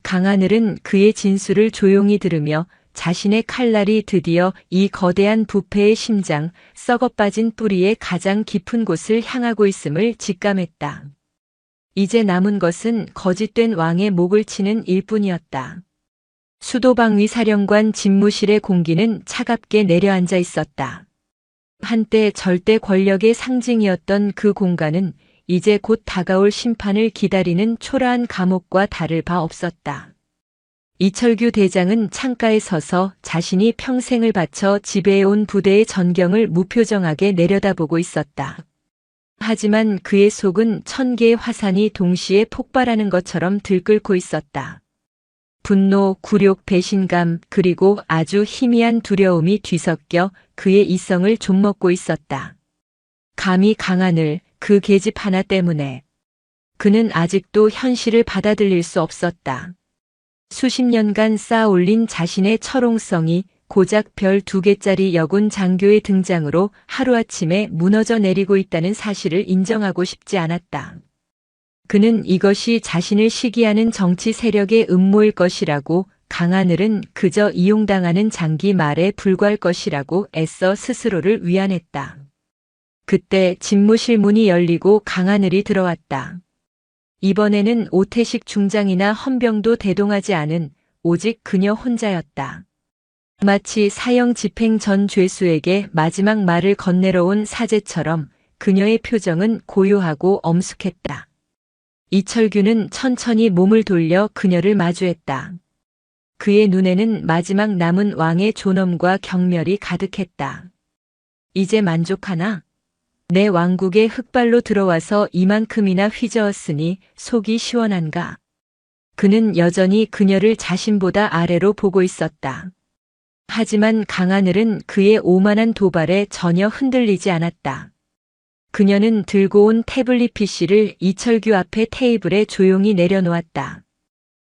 강하늘은 그의 진술을 조용히 들으며 자신의 칼날이 드디어 이 거대한 부패의 심장, 썩어빠진 뿌리의 가장 깊은 곳을 향하고 있음을 직감했다. 이제 남은 것은 거짓된 왕의 목을 치는 일뿐이었다. 수도방위 사령관 집무실의 공기는 차갑게 내려앉아 있었다. 한때 절대 권력의 상징이었던 그 공간은 이제 곧 다가올 심판을 기다리는 초라한 감옥과 다를 바 없었다. 이철규 대장은 창가에 서서 자신이 평생을 바쳐 지배해온 부대의 전경을 무표정하게 내려다보고 있었다. 하지만 그의 속은 1000개의 화산이 동시에 폭발하는 것처럼 들끓고 있었다. 분노, 굴욕, 배신감, 그리고 아주 희미한 두려움이 뒤섞여 그의 이성을 좀먹고 있었다. 감히 강하늘, 그 계집 하나 때문에. 그는 아직도 현실을 받아들일 수 없었다. 수십 년간 쌓아올린 자신의 철옹성이 고작 별 2개짜리 여군 장교의 등장으로 하루아침에 무너져 내리고 있다는 사실을 인정하고 싶지 않았다. 그는 이것이 자신을 시기하는 정치 세력의 음모일 것이라고, 강하늘은 그저 이용당하는 장기 말에 불과할 것이라고 애써 스스로를 위안했다. 그때 집무실 문이 열리고 강하늘이 들어왔다. 이번에는 오태식 중장이나 헌병도 대동하지 않은 오직 그녀 혼자였다. 마치 사형 집행 전 죄수에게 마지막 말을 건네러 온 사제처럼 그녀의 표정은 고요하고 엄숙했다. 이철규는 천천히 몸을 돌려 그녀를 마주했다. 그의 눈에는 마지막 남은 왕의 존엄과 경멸이 가득했다. 이제 만족하나? 내 왕국에 흑발로 들어와서 이만큼이나 휘저었으니 속이 시원한가? 그는 여전히 그녀를 자신보다 아래로 보고 있었다. 하지만 강하늘은 그의 오만한 도발에 전혀 흔들리지 않았다. 그녀는 들고 온 태블릿 PC를 이철규 앞에 테이블에 조용히 내려놓았다.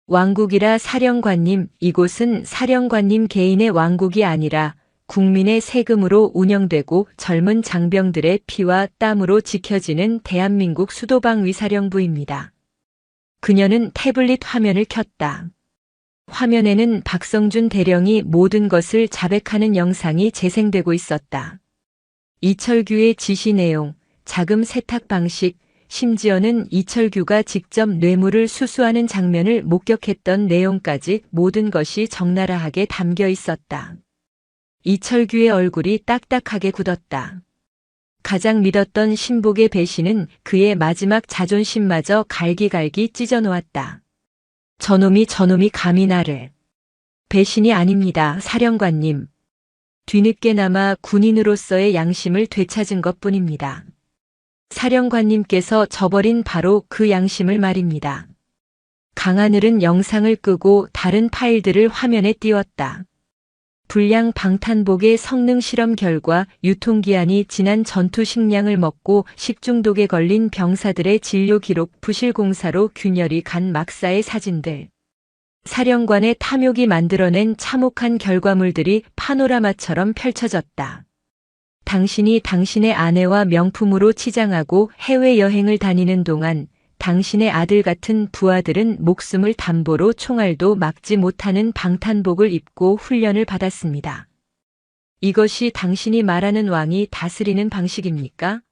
왕국이라 사령관님, 이곳은 사령관님 개인의 왕국이 아니라 국민의 세금으로 운영되고 젊은 장병들의 피와 땀으로 지켜지는 대한민국 수도방위사령부입니다. 그녀는 태블릿 화면을 켰다. 화면에는 박성준 대령이 모든 것을 자백하는 영상이 재생되고 있었다. 이철규의 지시 내용, 자금 세탁 방식, 심지어는 이철규가 직접 뇌물을 수수하는 장면을 목격했던 내용까지 모든 것이 적나라하게 담겨 있었다. 이철규의 얼굴이 딱딱하게 굳었다. 가장 믿었던 신복의 배신은 그의 마지막 자존심마저 갈기갈기 찢어놓았다. 저놈이 감히 나를. 배신이 아닙니다, 사령관님. 뒤늦게나마 군인으로서의 양심을 되찾은 것뿐입니다. 사령관님께서 저버린 바로 그 양심을 말입니다. 강하늘은 영상을 끄고 다른 파일들을 화면에 띄웠다. 불량 방탄복의 성능 실험 결과 유통기한이 지난 전투 식량을 먹고 식중독에 걸린 병사들의 진료 기록, 부실공사로 균열이 간 막사의 사진들. 사령관의 탐욕이 만들어낸 참혹한 결과물들이 파노라마처럼 펼쳐졌다. 당신이 당신의 아내와 명품으로 치장하고 해외여행을 다니는 동안 당신의 아들 같은 부하들은 목숨을 담보로 총알도 막지 못하는 방탄복을 입고 훈련을 받았습니다. 이것이 당신이 말하는 왕이 다스리는 방식입니까?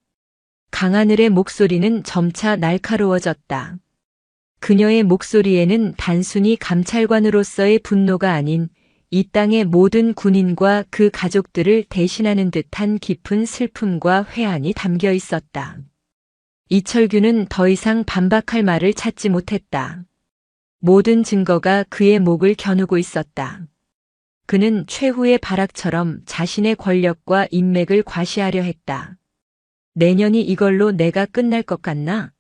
강하늘의 목소리는 점차 날카로워졌다. 그녀의 목소리에는 단순히 감찰관으로서의 분노가 아닌 이 땅의 모든 군인과 그 가족들을 대신하는 듯한 깊은 슬픔과 회한이 담겨 있었다. 이철규는 더 이상 반박할 말을 찾지 못했다. 모든 증거가 그의 목을 겨누고 있었다. 그는 최후의 발악처럼 자신의 권력과 인맥을 과시하려 했다. 내년이 이걸로 내가 끝날 것 같나?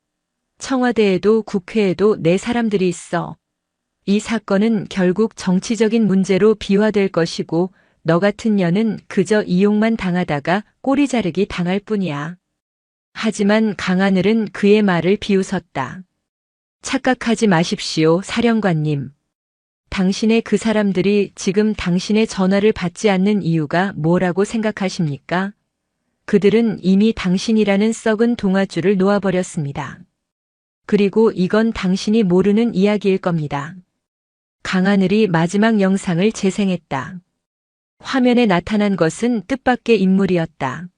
청와대에도 국회에도 내 사람들이 있어. 이 사건은 결국 정치적인 문제로 비화될 것이고 너 같은 년은 그저 이용만 당하다가 꼬리 자르기 당할 뿐이야. 하지만 강하늘은 그의 말을 비웃었다. 착각하지 마십시오, 사령관님. 당신의 그 사람들이 지금 당신의 전화를 받지 않는 이유가 뭐라고 생각하십니까? 그들은 이미 당신이라는 썩은 동아줄을 놓아버렸습니다. 그리고 이건 당신이 모르는 이야기일 겁니다. 강하늘이 마지막 영상을 재생했다. 화면에 나타난 것은 뜻밖의 인물이었다.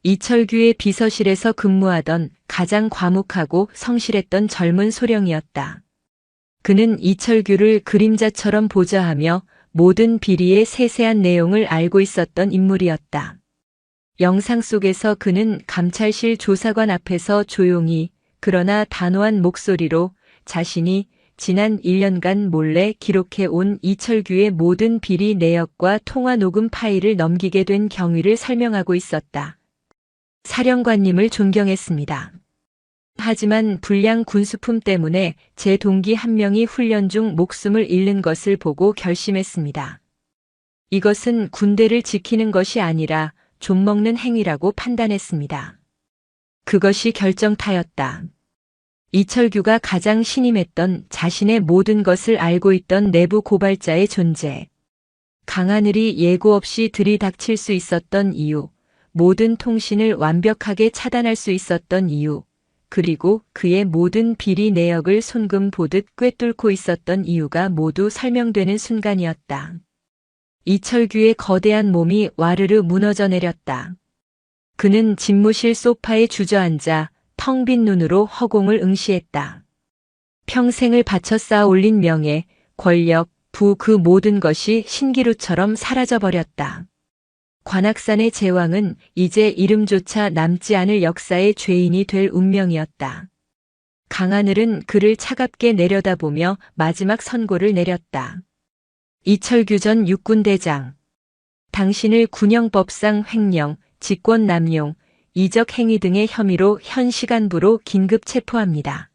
이철규의 비서실에서 근무하던 가장 과묵하고 성실했던 젊은 소령이었다. 그는 이철규를 그림자처럼 보좌하며 모든 비리의 세세한 내용을 알고 있었던 인물이었다. 영상 속에서 그는 감찰실 조사관 앞에서 조용히 그러나 단호한 목소리로 자신이 지난 1년간 몰래 기록해 온 이철규의 모든 비리 내역과 통화 녹음 파일을 넘기게 된 경위를 설명하고 있었다. 사령관님을 존경했습니다. 하지만 불량 군수품 때문에 제 동기 한 명이 훈련 중 목숨을 잃는 것을 보고 결심했습니다. 이것은 군대를 지키는 것이 아니라 좀먹는 행위라고 판단했습니다. 그것이 결정타였다. 이철규가 가장 신임했던 자신의 모든 것을 알고 있던 내부 고발자의 존재. 강하늘이 예고 없이 들이닥칠 수 있었던 이유, 모든 통신을 완벽하게 차단할 수 있었던 이유, 그리고 그의 모든 비리 내역을 손금 보듯 꿰뚫고 있었던 이유가 모두 설명되는 순간이었다. 이철규의 거대한 몸이 와르르 무너져 내렸다. 그는 집무실 소파에 주저앉아 텅 빈 눈으로 허공을 응시했다. 평생을 바쳐 쌓아 올린 명예, 권력, 부 그 모든 것이 신기루처럼 사라져버렸다. 관악산의 제왕은 이제 이름조차 남지 않을 역사의 죄인이 될 운명이었다. 강하늘은 그를 차갑게 내려다보며 마지막 선고를 내렸다. 이철규 전 육군대장. 당신을 군형법상 횡령, 직권남용, 이적행위 등의 혐의로 현 시간부로 긴급 체포합니다.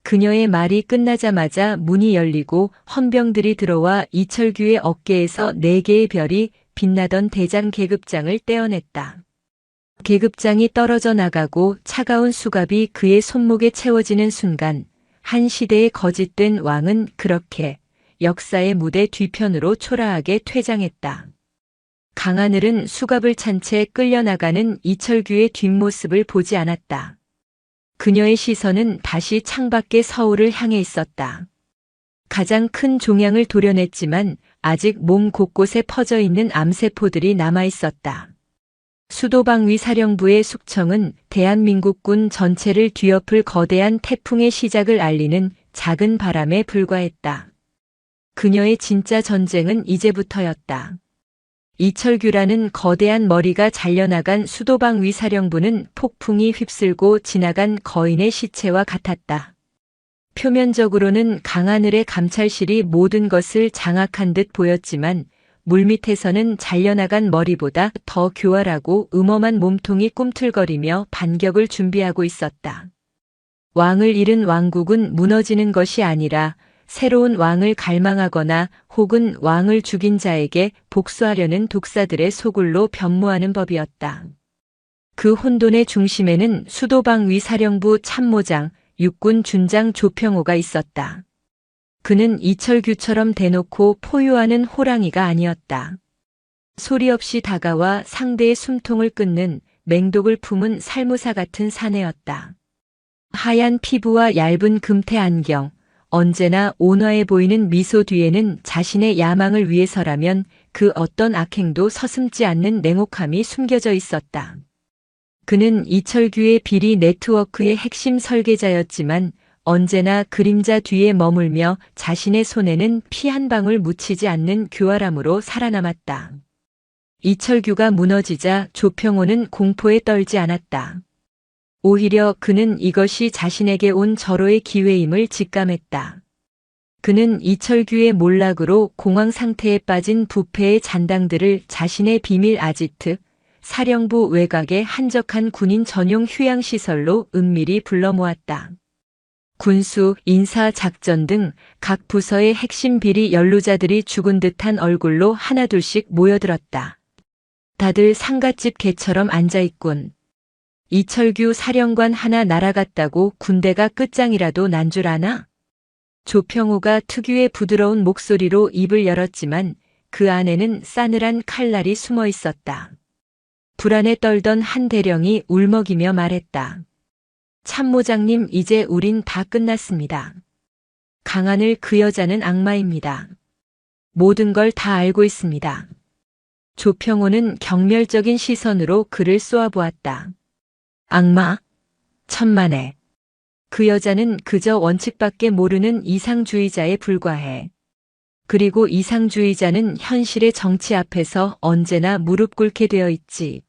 그녀의 말이 끝나자마자 문이 열리고 헌병들이 들어와 이철규의 어깨에서 4개의 별이 빛나던 대장 계급장을 떼어냈다. 계급장이 떨어져 나가고 차가운 수갑이 그의 손목에 채워지는 순간 한 시대의 거짓된 왕은 그렇게 역사의 무대 뒤편으로 초라하게 퇴장했다. 강하늘은 수갑을 찬 채 끌려나가는 이철규의 뒷모습을 보지 않았다. 그녀의 시선은 다시 창밖의 서울을 향해 있었다. 가장 큰 종양을 도려냈지만 아직 몸 곳곳에 퍼져 있는 암세포들이 남아 있었다. 수도방위 사령부의 숙청은 대한민국군 전체를 뒤엎을 거대한 태풍의 시작을 알리는 작은 바람에 불과했다. 그녀의 진짜 전쟁은 이제부터였다. 이철규라는 거대한 머리가 잘려나간 수도방위 사령부는 폭풍이 휩쓸고 지나간 거인의 시체와 같았다. 표면적으로는 강하늘의 감찰실이 모든 것을 장악한 듯 보였지만 물밑에서는 잘려나간 머리보다 더 교활하고 음험한 몸통이 꿈틀거리며 반격을 준비하고 있었다. 왕을 잃은 왕국은 무너지는 것이 아니라 새로운 왕을 갈망하거나 혹은 왕을 죽인 자에게 복수하려는 독사들의 소굴로 변모하는 법이었다. 그 혼돈의 중심에는 수도방위 사령부 참모장, 육군 준장 조평호가 있었다. 그는 이철규처럼 대놓고 포효하는 호랑이가 아니었다. 소리 없이 다가와 상대의 숨통을 끊는 맹독을 품은 살무사 같은 사내였다. 하얀 피부와 얇은 금태 안경, 언제나 온화해 보이는 미소 뒤에는 자신의 야망을 위해서라면 그 어떤 악행도 서슴지 않는 냉혹함이 숨겨져 있었다. 그는 이철규의 비리 네트워크의 핵심 설계자였지만 언제나 그림자 뒤에 머물며 자신의 손에는 피 한 방울 묻히지 않는 교활함으로 살아남았다. 이철규가 무너지자 조평호는 공포에 떨지 않았다. 오히려 그는 이것이 자신에게 온 절호의 기회임을 직감했다. 그는 이철규의 몰락으로 공황 상태에 빠진 부패의 잔당들을 자신의 비밀 아지트, 사령부 외곽의 한적한 군인 전용 휴양시설로 은밀히 불러 모았다. 군수, 인사, 작전 등 각 부서의 핵심 비리 연루자들이 죽은 듯한 얼굴로 하나둘씩 모여들었다. 다들 상갓집 개처럼 앉아있군. 이철규 사령관 하나 날아갔다고 군대가 끝장이라도 난 줄 아나? 조평호가 특유의 부드러운 목소리로 입을 열었지만 그 안에는 싸늘한 칼날이 숨어 있었다. 불안에 떨던 한 대령이 울먹이며 말했다. 참모장님, 이제 우린 다 끝났습니다. 강하늘 그 여자는 악마입니다. 모든 걸 다 알고 있습니다. 조평호는 경멸적인 시선으로 그를 쏘아보았다. 악마? 천만에. 그 여자는 그저 원칙밖에 모르는 이상주의자에 불과해. 그리고 이상주의자는 현실의 정치 앞에서 언제나 무릎 꿇게 되어 있지.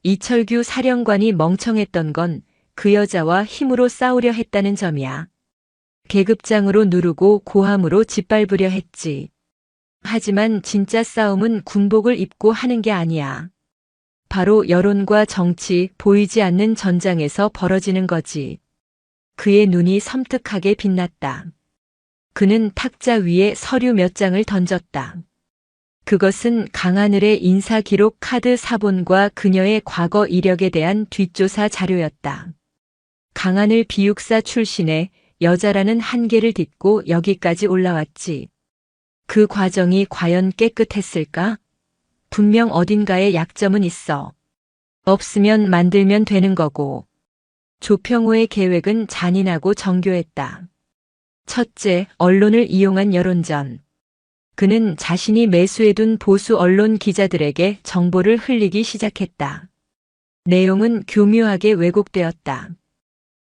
이철규 사령관이 멍청했던 건 그 여자와 힘으로 싸우려 했다는 점이야. 계급장으로 누르고 고함으로 짓밟으려 했지. 하지만 진짜 싸움은 군복을 입고 하는 게 아니야. 바로 여론과 정치, 보이지 않는 전장에서 벌어지는 거지. 그의 눈이 섬뜩하게 빛났다. 그는 탁자 위에 서류 몇 장을 던졌다. 그것은 강하늘의 인사기록 카드 사본과 그녀의 과거 이력에 대한 뒷조사 자료였다. 강하늘 비육사 출신의 여자라는 한계를 딛고 여기까지 올라왔지. 그 과정이 과연 깨끗했을까? 분명 어딘가에 약점은 있어. 없으면 만들면 되는 거고. 조평호의 계획은 잔인하고 정교했다. 첫째, 언론을 이용한 여론전. 그는 자신이 매수해둔 보수 언론 기자들에게 정보를 흘리기 시작했다. 내용은 교묘하게 왜곡되었다.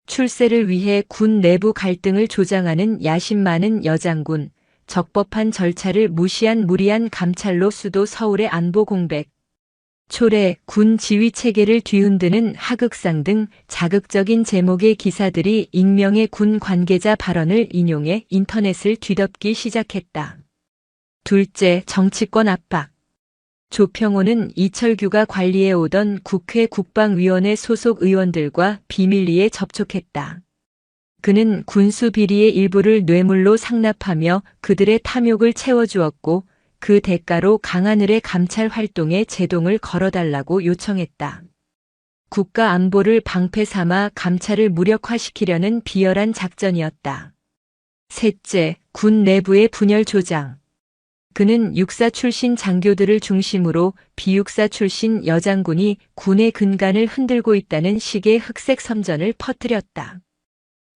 출세를 위해 군 내부 갈등을 조장하는 야심 많은 여장군, 적법한 절차를 무시한 무리한 감찰로 수도 서울의 안보 공백, 초래, 군 지휘 체계를 뒤흔드는 하극상 등 자극적인 제목의 기사들이 익명의 군 관계자 발언을 인용해 인터넷을 뒤덮기 시작했다. 둘째, 정치권 압박. 조평호는 이철규가 관리해오던 국회 국방위원회 소속 의원들과 비밀리에 접촉했다. 그는 군수 비리의 일부를 뇌물로 상납하며 그들의 탐욕을 채워주었고 그 대가로 강하늘의 감찰 활동에 제동을 걸어달라고 요청했다. 국가 안보를 방패 삼아 감찰을 무력화시키려는 비열한 작전이었다. 셋째, 군 내부의 분열 조장. 그는 육사 출신 장교들을 중심으로 비육사 출신 여장군이 군의 근간을 흔들고 있다는 식의 흑색 선전을 퍼뜨렸다.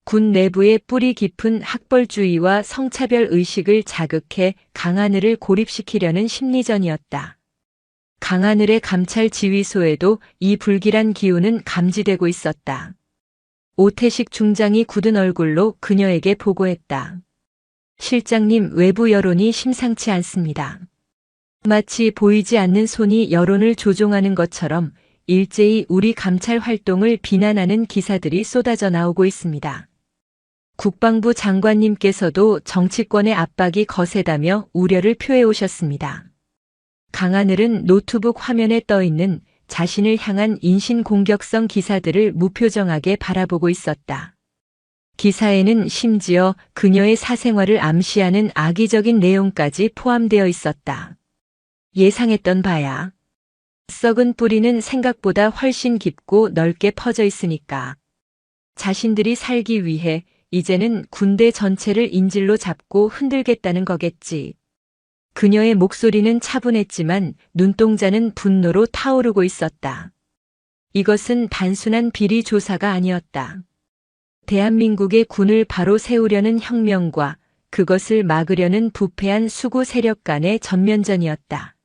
군 내부의 뿌리 깊은 학벌주의와 성차별 의식을 자극해 강하늘을 고립시키려는 심리전이었다. 강하늘의 감찰 지휘소에도 이 불길한 기운은 감지되고 있었다. 오태식 중장이 굳은 얼굴로 그녀에게 보고했다. 실장님, 외부 여론이 심상치 않습니다. 마치 보이지 않는 손이 여론을 조종하는 것처럼 일제히 우리 감찰 활동을 비난하는 기사들이 쏟아져 나오고 있습니다. 국방부 장관님께서도 정치권의 압박이 거세다며 우려를 표해 오셨습니다. 강하늘은 노트북 화면에 떠있는 자신을 향한 인신공격성 기사들을 무표정하게 바라보고 있었다. 기사에는 심지어 그녀의 사생활을 암시하는 악의적인 내용까지 포함되어 있었다. 예상했던 바야. 썩은 뿌리는 생각보다 훨씬 깊고 넓게 퍼져 있으니까. 자신들이 살기 위해 이제는 군대 전체를 인질로 잡고 흔들겠다는 거겠지. 그녀의 목소리는 차분했지만 눈동자는 분노로 타오르고 있었다. 이것은 단순한 비리 조사가 아니었다. 대한민국의 군을 바로 세우려는 혁명과 그것을 막으려는 부패한 수구 세력 간의 전면전이었다.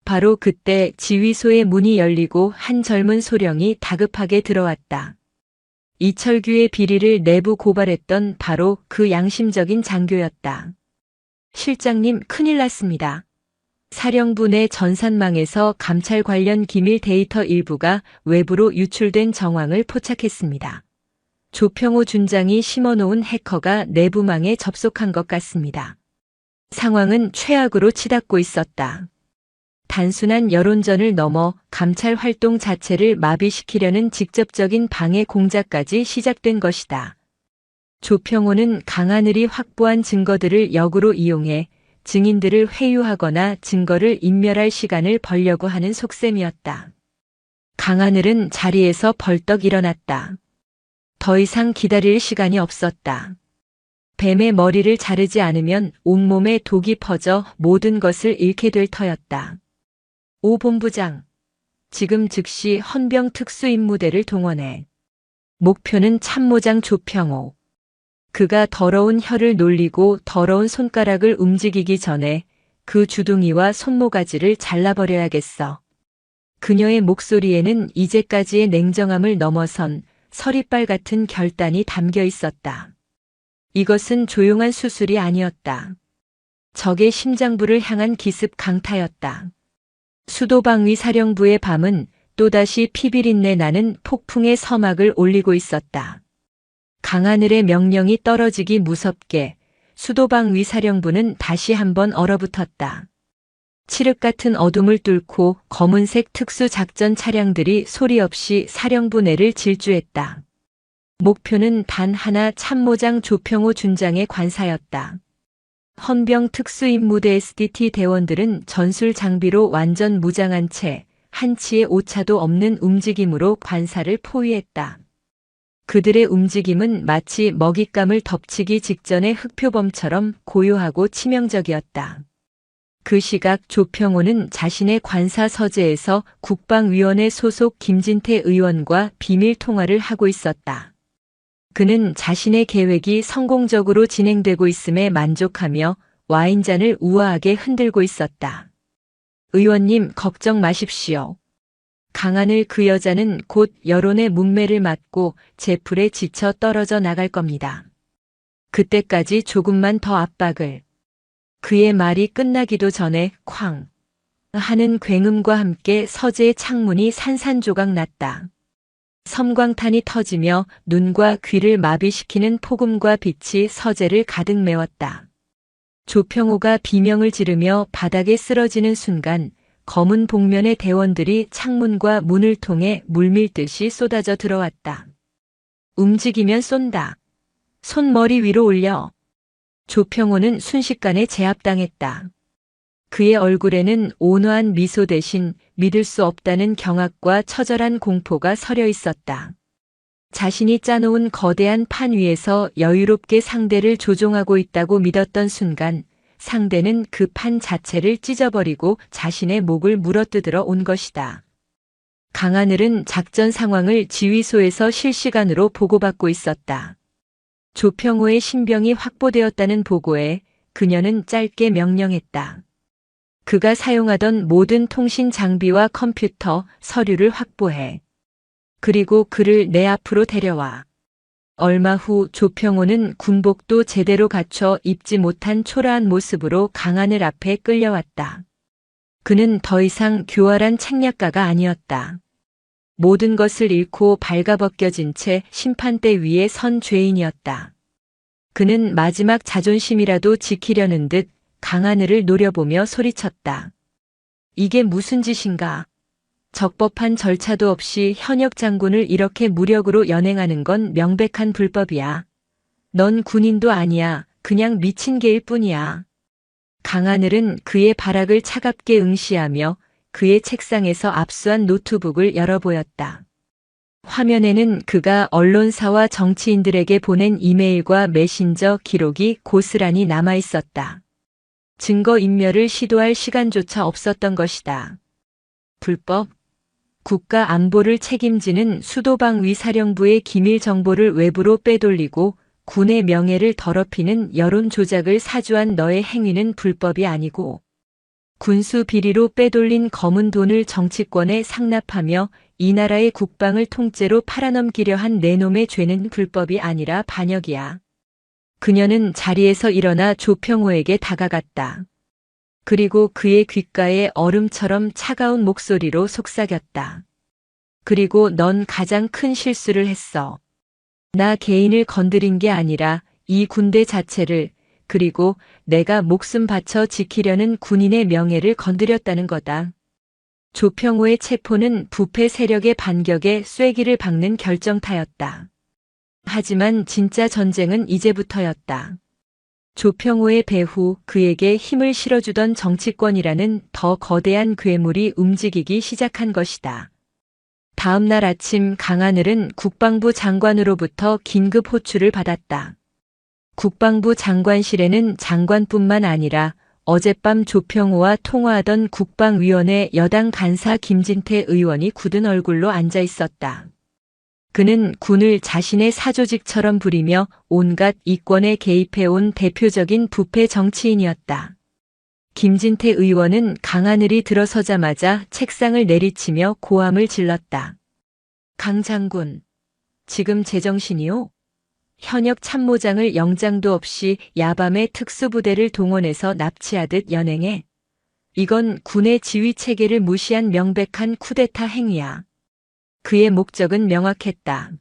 바로 그때 지휘소의 문이 열리고 한 젊은 소령이 다급하게 들어왔다. 이철규의 비리를 내부 고발했던 바로 그 양심적인 장교였다. 실장님, 큰일 났습니다. 사령부 내 전산망에서 감찰 관련 기밀 데이터 일부가 외부로 유출된 정황을 포착했습니다. 조평호 준장이 심어놓은 해커가 내부망에 접속한 것 같습니다. 상황은 최악으로 치닫고 있었다. 단순한 여론전을 넘어 감찰 활동 자체를 마비시키려는 직접적인 방해 공작까지 시작된 것이다. 조평호는 강하늘이 확보한 증거들을 역으로 이용해 증인들을 회유하거나 증거를 인멸할 시간을 벌려고 하는 속셈이었다. 강하늘은 자리에서 벌떡 일어났다. 더 이상 기다릴 시간이 없었다. 뱀의 머리를 자르지 않으면 온몸에 독이 퍼져 모든 것을 잃게 될 터였다. 오 본부장, 지금 즉시 헌병 특수임무대를 동원해. 목표는 참모장 조평호. 그가 더러운 혀를 놀리고 더러운 손가락을 움직이기 전에 그 주둥이와 손모가지를 잘라버려야겠어. 그녀의 목소리에는 이제까지의 냉정함을 넘어선 서리빨 같은 결단이 담겨 있었다. 이것은 조용한 수술이 아니었다. 적의 심장부를 향한 기습 강타였다. 수도방위 사령부의 밤은 또다시 피비린내 나는 폭풍의 서막을 올리고 있었다. 강하늘의 명령이 떨어지기 무섭게 수도방위 사령부는 다시 한번 얼어붙었다. 칠흑 같은 어둠을 뚫고 검은색 특수작전 차량들이 소리 없이 사령부 내를 질주했다. 목표는 단 하나, 참모장 조평호 준장의 관사였다. 헌병 특수임무대 SDT 대원들은 전술 장비로 완전 무장한 채 한치의 오차도 없는 움직임으로 관사를 포위했다. 그들의 움직임은 마치 먹잇감을 덮치기 직전의 흑표범처럼 고요하고 치명적이었다. 그 시각 조평호는 자신의 관사 서재에서 국방위원회 소속 김진태 의원과 비밀 통화를 하고 있었다. 그는 자신의 계획이 성공적으로 진행되고 있음에 만족하며 와인잔을 우아하게 흔들고 있었다. 의원님, 걱정 마십시오. 강하늘 그 여자는 곧 여론의 문매를 맞고 제풀에 지쳐 떨어져 나갈 겁니다. 그때까지 조금만 더 압박을. 그의 말이 끝나기도 전에 쾅 하는 굉음과 함께 서재의 창문이 산산조각 났다. 섬광탄이 터지며 눈과 귀를 마비시키는 폭음과 빛이 서재를 가득 메웠다. 조평호가 비명을 지르며 바닥에 쓰러지는 순간 검은 복면의 대원들이 창문과 문을 통해 물밀듯이 쏟아져 들어왔다. 움직이면 쏜다. 손머리 위로 올려. 조평호는 순식간에 제압당했다. 그의 얼굴에는 온화한 미소 대신 믿을 수 없다는 경악과 처절한 공포가 서려 있었다. 자신이 짜놓은 거대한 판 위에서 여유롭게 상대를 조종하고 있다고 믿었던 순간 상대는 그 판 자체를 찢어버리고 자신의 목을 물어뜯으러 온 것이다. 강하늘은 작전 상황을 지휘소에서 실시간으로 보고받고 있었다. 조평호의 신병이 확보되었다는 보고에 그녀는 짧게 명령했다. 그가 사용하던 모든 통신 장비와 컴퓨터, 서류를 확보해. 그리고 그를 내 앞으로 데려와. 얼마 후 조평호는 군복도 제대로 갖춰 입지 못한 초라한 모습으로 강하늘 앞에 끌려왔다. 그는 더 이상 교활한 책략가가 아니었다. 모든 것을 잃고 발가벗겨진 채 심판대 위에 선 죄인이었다. 그는 마지막 자존심이라도 지키려는 듯 강하늘을 노려보며 소리쳤다. 이게 무슨 짓인가? 적법한 절차도 없이 현역 장군을 이렇게 무력으로 연행하는 건 명백한 불법이야. 넌 군인도 아니야. 그냥 미친 개일 뿐이야. 강하늘은 그의 발악을 차갑게 응시하며 그의 책상에서 압수한 노트북을 열어보였다. 화면에는 그가 언론사와 정치인들에게 보낸 이메일과 메신저 기록이 고스란히 남아있었다. 증거인멸을 시도할 시간조차 없었던 것이다. 불법. 국가 안보를 책임지는 수도방 위사령부의 기밀 정보를 외부로 빼돌리고 군의 명예를 더럽히는 여론 조작을 사주한 너의 행위는 불법이 아니고 군수 비리로 빼돌린 검은 돈을 정치권에 상납하며 이 나라의 국방을 통째로 팔아넘기려 한 내 놈의 죄는 불법이 아니라 반역이야. 그녀는 자리에서 일어나 조평호에게 다가갔다. 그리고 그의 귓가에 얼음처럼 차가운 목소리로 속삭였다. 그리고 넌 가장 큰 실수를 했어. 나 개인을 건드린 게 아니라 이 군대 자체를, 그리고 내가 목숨 바쳐 지키려는 군인의 명예를 건드렸다는 거다. 조평호의 체포는 부패 세력의 반격에 쐐기를 박는 결정타였다. 하지만 진짜 전쟁은 이제부터였다. 조평호의 배후 그에게 힘을 실어주던 정치권이라는 더 거대한 괴물이 움직이기 시작한 것이다. 다음 날 아침 강하늘은 국방부 장관으로부터 긴급 호출을 받았다. 국방부 장관실에는 장관뿐만 아니라 어젯밤 조평호와 통화하던 국방위원회 여당 간사 김진태 의원이 굳은 얼굴로 앉아 있었다. 그는 군을 자신의 사조직처럼 부리며 온갖 이권에 개입해온 대표적인 부패 정치인이었다. 김진태 의원은 강하늘이 들어서자마자 책상을 내리치며 고함을 질렀다. 강 장군, 지금 제정신이요? 현역 참모장을 영장도 없이 야밤에 특수부대를 동원해서 납치하듯 연행해. 이건 군의 지휘체계를 무시한 명백한 쿠데타 행위야. 그의 목적은 명확했다.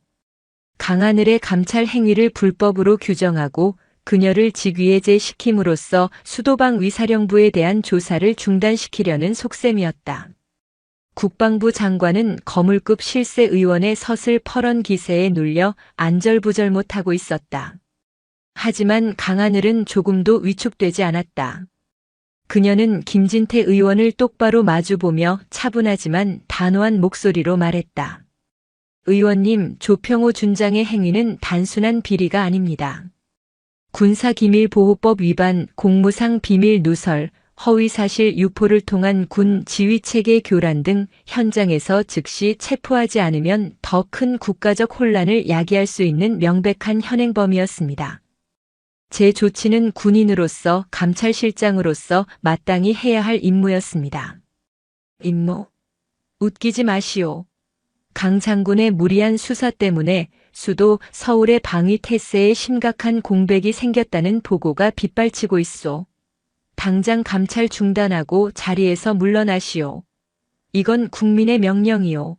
강하늘의 감찰 행위를 불법으로 규정하고 그녀를 직위해제시킴으로써 수도방 위사령부에 대한 조사를 중단시키려는 속셈이었다. 국방부 장관은 거물급 실세 의원의 서슬퍼런 기세에 눌려 안절부절 못하고 있었다. 하지만 강하늘은 조금도 위축되지 않았다. 그녀는 김진태 의원을 똑바로 마주보며 차분하지만 단호한 목소리로 말했다. 의원님, 조평호 준장의 행위는 단순한 비리가 아닙니다. 군사기밀보호법 위반, 공무상 비밀 누설, 허위사실 유포를 통한 군 지휘체계 교란 등 현장에서 즉시 체포하지 않으면 더 큰 국가적 혼란을 야기할 수 있는 명백한 현행범이었습니다. 제 조치는 군인으로서 감찰실장으로서 마땅히 해야 할 임무였습니다. 임무? 웃기지 마시오. 강 장군의 무리한 수사 때문에 수도 서울의 방위 태세에 심각한 공백이 생겼다는 보고가 빗발치고 있소. 당장 감찰 중단하고 자리에서 물러나시오. 이건 국민의 명령이오.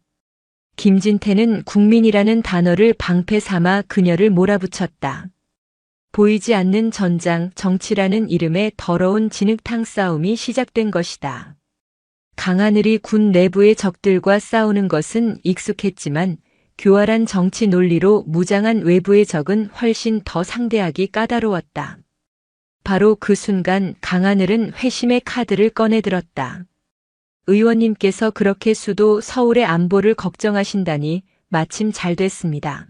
김진태는 국민이라는 단어를 방패 삼아 그녀를 몰아붙였다. 보이지 않는 전장, 정치라는 이름의 더러운 진흙탕 싸움이 시작된 것이다. 강하늘이 군 내부의 적들과 싸우는 것은 익숙했지만 교활한 정치 논리로 무장한 외부의 적은 훨씬 더 상대하기 까다로웠다. 바로 그 순간 강하늘은 회심의 카드를 꺼내들었다. 의원님께서 그렇게 수도 서울의 안보를 걱정하신다니 마침 잘 됐습니다.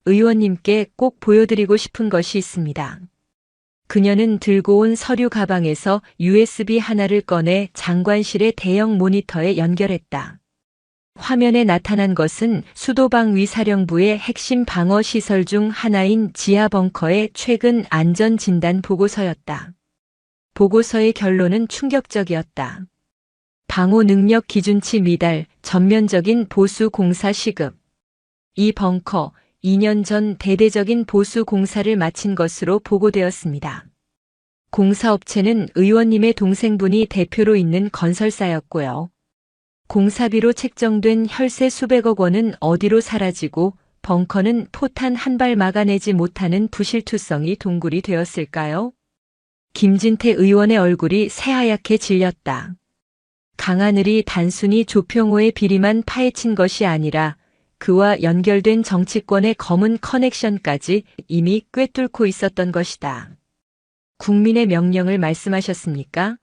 의원님께 꼭 보여드리고 싶은 것이 있습니다. 그녀는 들고 온 서류 가방에서 USB 하나를 꺼내 장관실의 대형 모니터에 연결했다. 화면에 나타난 것은 수도방위사령부의 핵심 방어 시설 중 하나인 지하 벙커의 최근 안전 진단 보고서였다. 보고서의 결론은 충격적이었다. 방호 능력 기준치 미달, 전면적인 보수 공사 시급. 이 벙커, 2년 전 대대적인 보수 공사를 마친 것으로 보고되었습니다. 공사업체는 의원님의 동생분이 대표로 있는 건설사였고요. 공사비로 책정된 혈세 수백억 원은 어디로 사라지고 벙커는 포탄 한 발 막아내지 못하는 부실투성이 동굴이 되었을까요? 김진태 의원의 얼굴이 새하얗게 질렸다. 강하늘이 단순히 조평호의 비리만 파헤친 것이 아니라 그와 연결된 정치권의 검은 커넥션까지 이미 꿰뚫고 있었던 것이다. 국민의 명령을 말씀하셨습니까?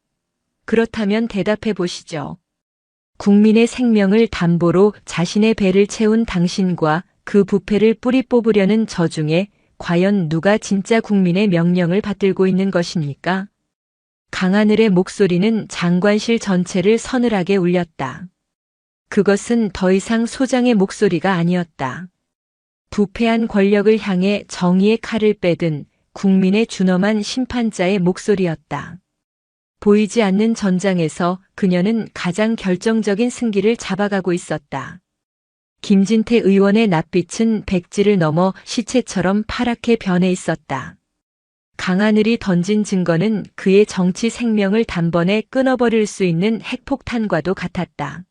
그렇다면 대답해 보시죠. 국민의 생명을 담보로 자신의 배를 채운 당신과 그 부패를 뿌리 뽑으려는 저 중에 과연 누가 진짜 국민의 명령을 받들고 있는 것입니까? 강하늘의 목소리는 장관실 전체를 서늘하게 울렸다. 그것은 더 이상 소장의 목소리가 아니었다. 부패한 권력을 향해 정의의 칼을 빼든 국민의 준엄한 심판자의 목소리였다. 보이지 않는 전장에서 그녀는 가장 결정적인 승기를 잡아가고 있었다. 김진태 의원의 낯빛은 백지를 넘어 시체처럼 파랗게 변해 있었다. 강하늘이 던진 증거는 그의 정치 생명을 단번에 끊어버릴 수 있는 핵폭탄과도 같았다.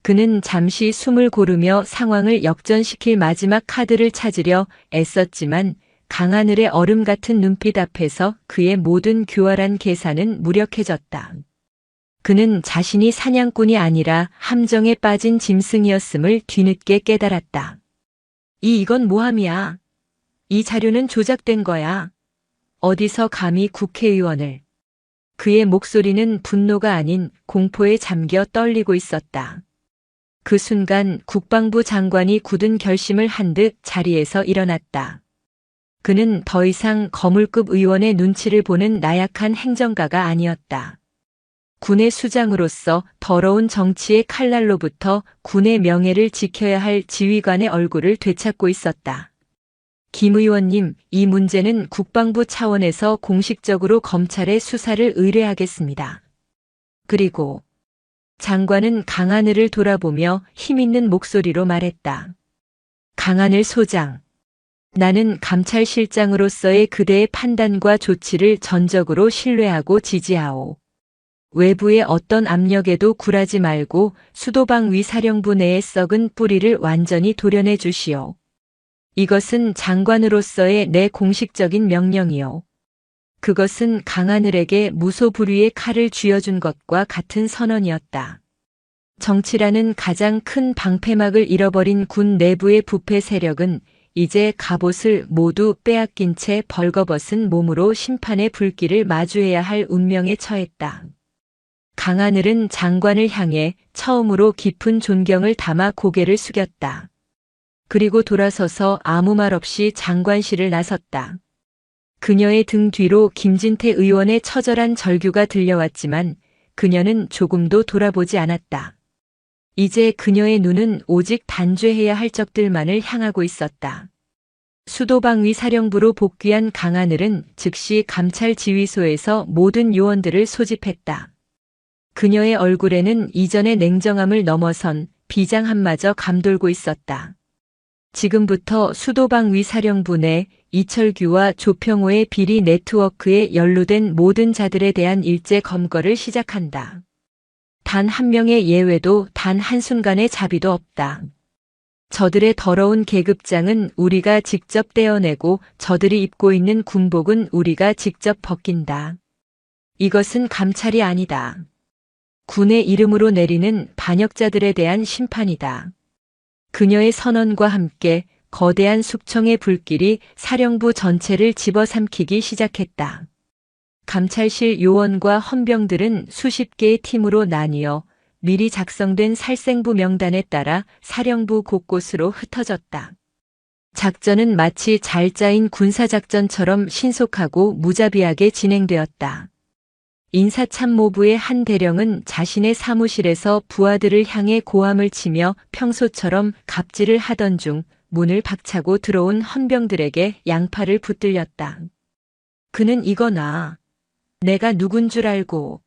그는 잠시 숨을 고르며 상황을 역전시킬 마지막 카드를 찾으려 애썼지만 강하늘의 얼음 같은 눈빛 앞에서 그의 모든 교활한 계산은 무력해졌다. 그는 자신이 사냥꾼이 아니라 함정에 빠진 짐승이었음을 뒤늦게 깨달았다. 이건 모함이야. 이 자료는 조작된 거야. 어디서 감히 국회의원을. 그의 목소리는 분노가 아닌 공포에 잠겨 떨리고 있었다. 그 순간 국방부 장관이 굳은 결심을 한 듯 자리에서 일어났다. 그는 더 이상 거물급 의원의 눈치를 보는 나약한 행정가가 아니었다. 군의 수장으로서 더러운 정치의 칼날로부터 군의 명예를 지켜야 할 지휘관의 얼굴을 되찾고 있었다. 김 의원님, 이 문제는 국방부 차원에서 공식적으로 검찰에 수사를 의뢰하겠습니다. 그리고 장관은 강하늘을 돌아보며 힘있는 목소리로 말했다. 강하늘 소장. 나는 감찰실장으로서의 그대의 판단과 조치를 전적으로 신뢰하고 지지하오. 외부의 어떤 압력에도 굴하지 말고 수도방위사령부 내의 썩은 뿌리를 완전히 도려내 주시오. 이것은 장관으로서의 내 공식적인 명령이오. 그것은 강하늘에게 무소불위의 칼을 쥐어준 것과 같은 선언이었다. 정치라는 가장 큰 방패막을 잃어버린 군 내부의 부패 세력은 이제 갑옷을 모두 빼앗긴 채 벌거벗은 몸으로 심판의 불길을 마주해야 할 운명에 처했다. 강하늘은 장관을 향해 처음으로 깊은 존경을 담아 고개를 숙였다. 그리고 돌아서서 아무 말 없이 장관실을 나섰다. 그녀의 등 뒤로 김진태 의원의 처절한 절규가 들려왔지만 그녀는 조금도 돌아보지 않았다. 이제 그녀의 눈은 오직 단죄해야 할 적들만을 향하고 있었다. 수도방위사령부로 복귀한 강하늘은 즉시 감찰지휘소에서 모든 요원들을 소집했다. 그녀의 얼굴에는 이전의 냉정함을 넘어선 비장함마저 감돌고 있었다. 지금부터 수도방위사령부 내 이철규와 조평호의 비리 네트워크에 연루된 모든 자들에 대한 일제 검거를 시작한다. 단 한 명의 예외도 단 한순간의 자비도 없다. 저들의 더러운 계급장은 우리가 직접 떼어내고 저들이 입고 있는 군복은 우리가 직접 벗긴다. 이것은 감찰이 아니다. 군의 이름으로 내리는 반역자들에 대한 심판이다. 그녀의 선언과 함께 거대한 숙청의 불길이 사령부 전체를 집어삼키기 시작했다. 감찰실 요원과 헌병들은 수십 개의 팀으로 나뉘어 미리 작성된 살생부 명단에 따라 사령부 곳곳으로 흩어졌다. 작전은 마치 잘 짜인 군사작전처럼 신속하고 무자비하게 진행되었다. 인사참모부의 한 대령은 자신의 사무실에서 부하들을 향해 고함을 치며 평소처럼 갑질을 하던 중 문을 박차고 들어온 헌병들에게 양팔을 붙들렸다. 그는 이거나 내가 누군 줄 알고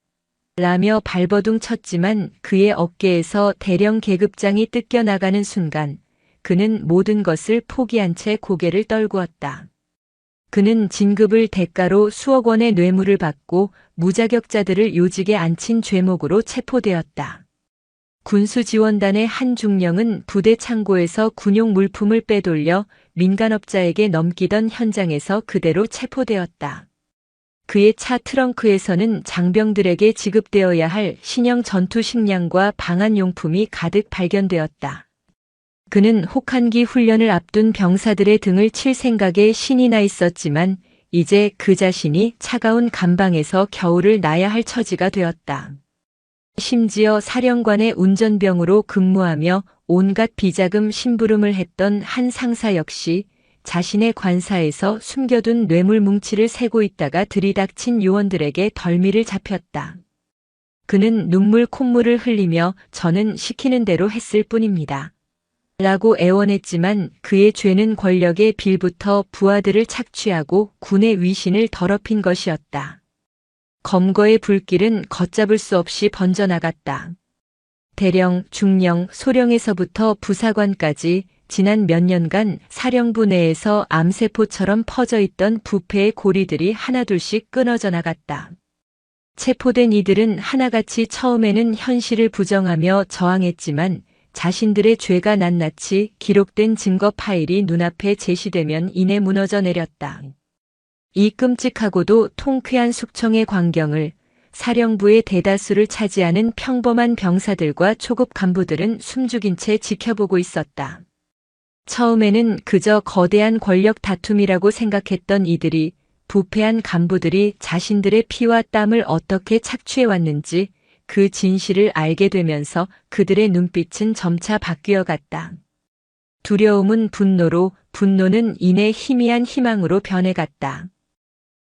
라며 발버둥 쳤지만 그의 어깨에서 대령 계급장이 뜯겨나가는 순간 그는 모든 것을 포기한 채 고개를 떨구었다. 그는 진급을 대가로 수억 원의 뇌물을 받고 무자격자들을 요직에 앉힌 죄목으로 체포되었다. 군수지원단의 한 중령은 부대 창고에서 군용 물품을 빼돌려 민간업자에게 넘기던 현장에서 그대로 체포되었다. 그의 차 트렁크에서는 장병들에게 지급되어야 할 신형 전투 식량과 방한용품이 가득 발견되었다. 그는 혹한기 훈련을 앞둔 병사들의 등을 칠 생각에 신이 나 있었지만 이제 그 자신이 차가운 감방에서 겨울을 나야 할 처지가 되었다. 심지어 사령관의 운전병으로 근무하며 온갖 비자금 심부름을 했던 한 상사 역시 자신의 관사에서 숨겨둔 뇌물 뭉치를 세고 있다가 들이닥친 요원들에게 덜미를 잡혔다. 그는 눈물 콧물을 흘리며 저는 시키는 대로 했을 뿐입니다. 라고 애원했지만 그의 죄는 권력의 빌부터 부하들을 착취하고 군의 위신을 더럽힌 것이었다. 검거의 불길은 걷잡을 수 없이 번져나갔다. 대령, 중령, 소령에서부터 부사관까지 지난 몇 년간 사령부 내에서 암세포처럼 퍼져있던 부패의 고리들이 하나둘씩 끊어져 나갔다. 체포된 이들은 하나같이 처음에는 현실을 부정하며 저항했지만 자신들의 죄가 낱낱이 기록된 증거 파일이 눈앞에 제시되면 이내 무너져 내렸다. 이 끔찍하고도 통쾌한 숙청의 광경을 사령부의 대다수를 차지하는 평범한 병사들과 초급 간부들은 숨죽인 채 지켜보고 있었다. 처음에는 그저 거대한 권력 다툼이라고 생각했던 이들이 부패한 간부들이 자신들의 피와 땀을 어떻게 착취해왔는지 그 진실을 알게 되면서 그들의 눈빛은 점차 바뀌어 갔다. 두려움은 분노로, 분노는 이내 희미한 희망으로 변해갔다.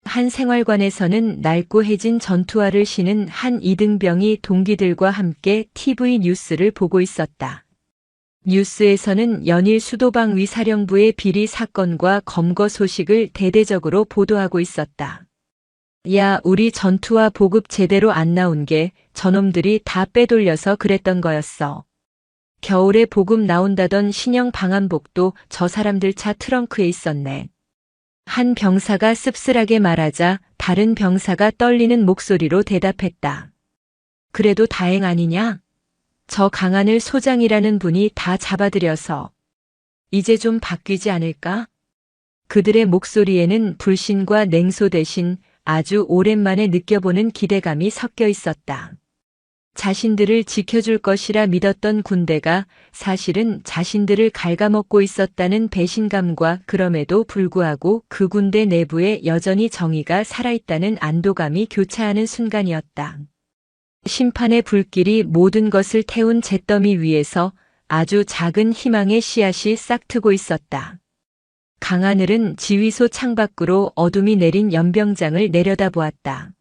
한 생활관에서는 낡고해진 전투화를 신은 한 이등병이 동기들과 함께 TV 뉴스를 보고 있었다. 뉴스에서는 연일 수도방 위사령부의 비리 사건과 검거 소식을 대대적으로 보도하고 있었다. 야, 우리 전투화 보급 제대로 안 나온 게 저놈들이 다 빼돌려서 그랬던 거였어. 겨울에 보급 나온다던 신형 방한복도 저 사람들 차 트렁크에 있었네. 한 병사가 씁쓸하게 말하자 다른 병사가 떨리는 목소리로 대답했다. 그래도 다행 아니냐? 저 강하늘 소장이라는 분이 다 잡아들여서 이제 좀 바뀌지 않을까? 그들의 목소리에는 불신과 냉소 대신 아주 오랜만에 느껴보는 기대감이 섞여 있었다. 자신들을 지켜줄 것이라 믿었던 군대가 사실은 자신들을 갉아먹고 있었다는 배신감과 그럼에도 불구하고 그 군대 내부에 여전히 정의가 살아있다는 안도감이 교차하는 순간이었다. 심판의 불길이 모든 것을 태운 잿더미 위에서 아주 작은 희망의 씨앗이 싹트고 있었다. 강하늘은 지휘소 창밖으로 어둠이 내린 연병장을 내려다보았다.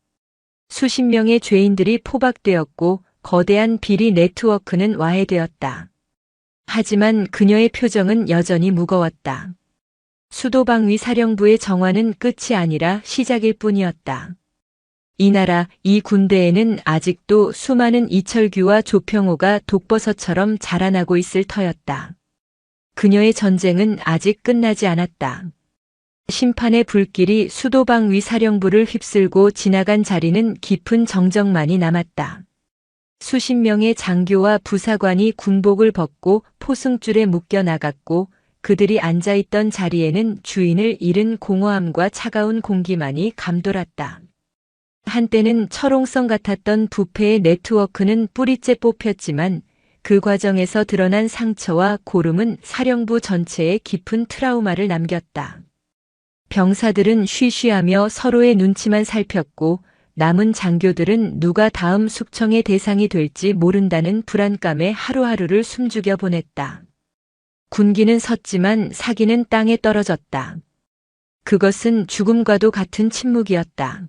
수십 명의 죄인들이 포박되었고 거대한 비리 네트워크는 와해되었다. 하지만 그녀의 표정은 여전히 무거웠다. 수도방위 사령부의 정화는 끝이 아니라 시작일 뿐이었다. 이 나라, 이 군대에는 아직도 수많은 이철규와 조평호가 독버섯처럼 자라나고 있을 터였다. 그녀의 전쟁은 아직 끝나지 않았다. 심판의 불길이 수도방위 사령부를 휩쓸고 지나간 자리는 깊은 정적만이 남았다. 수십 명의 장교와 부사관이 군복을 벗고 포승줄에 묶여 나갔고 그들이 앉아있던 자리에는 주인을 잃은 공허함과 차가운 공기만이 감돌았다. 한때는 철옹성 같았던 부패의 네트워크는 뿌리째 뽑혔지만 그 과정에서 드러난 상처와 고름은 사령부 전체에 깊은 트라우마를 남겼다. 병사들은 쉬쉬하며 서로의 눈치만 살폈고 남은 장교들은 누가 다음 숙청의 대상이 될지 모른다는 불안감에 하루하루를 숨죽여 보냈다. 군기는 섰지만 사기는 땅에 떨어졌다. 그것은 죽음과도 같은 침묵이었다.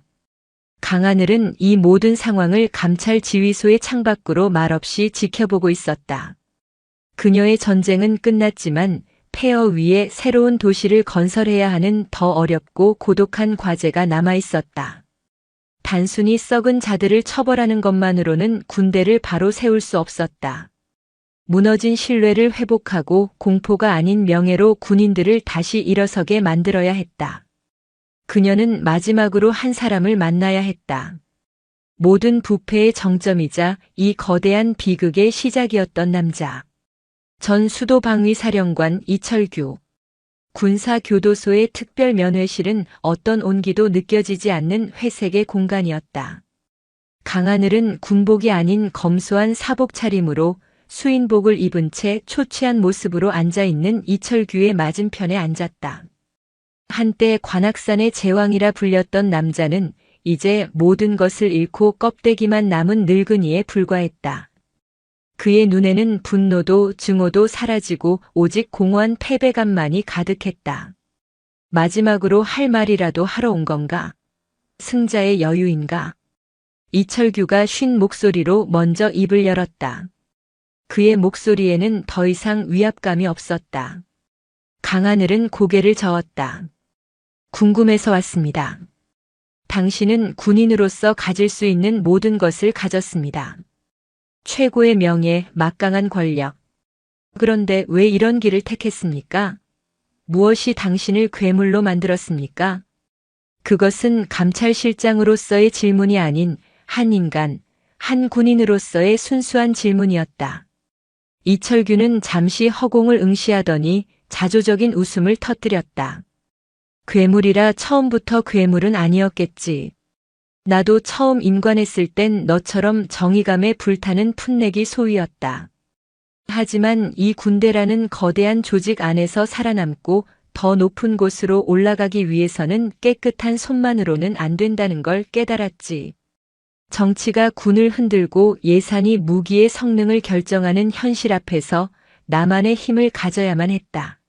강하늘은 이 모든 상황을 감찰 지휘소의 창밖으로 말없이 지켜보고 있었다. 그녀의 전쟁은 끝났지만 폐허 위에 새로운 도시를 건설해야 하는 더 어렵고 고독한 과제가 남아 있었다. 단순히 썩은 자들을 처벌하는 것만으로는 군대를 바로 세울 수 없었다. 무너진 신뢰를 회복하고 공포가 아닌 명예로 군인들을 다시 일어서게 만들어야 했다. 그녀는 마지막으로 한 사람을 만나야 했다. 모든 부패의 정점이자 이 거대한 비극의 시작이었던 남자. 전 수도방위사령관 이철규. 군사교도소의 특별면회실은 어떤 온기도 느껴지지 않는 회색의 공간이었다. 강하늘은 군복이 아닌 검소한 사복 차림으로 수인복을 입은 채 초췌한 모습으로 앉아있는 이철규의 맞은편에 앉았다. 한때 관악산의 제왕이라 불렸던 남자는 이제 모든 것을 잃고 껍데기만 남은 늙은이에 불과했다. 그의 눈에는 분노도 증오도 사라지고 오직 공허한 패배감만이 가득했다. 마지막으로 할 말이라도 하러 온 건가? 승자의 여유인가? 이철규가 쉰 목소리로 먼저 입을 열었다. 그의 목소리에는 더 이상 위압감이 없었다. 강하늘은 고개를 저었다. 궁금해서 왔습니다. 당신은 군인으로서 가질 수 있는 모든 것을 가졌습니다. 최고의 명예, 막강한 권력. 그런데 왜 이런 길을 택했습니까? 무엇이 당신을 괴물로 만들었습니까? 그것은 감찰실장으로서의 질문이 아닌 한 인간, 한 군인으로서의 순수한 질문이었다. 이철규는 잠시 허공을 응시하더니 자조적인 웃음을 터뜨렸다. 괴물이라 처음부터 괴물은 아니었겠지. 나도 처음 임관했을 땐 너처럼 정의감에 불타는 풋내기 소위였다. 하지만 이 군대라는 거대한 조직 안에서 살아남고 더 높은 곳으로 올라가기 위해서는 깨끗한 손만으로는 안 된다는 걸 깨달았지. 정치가 군을 흔들고 예산이 무기의 성능을 결정하는 현실 앞에서 나만의 힘을 가져야만 했다.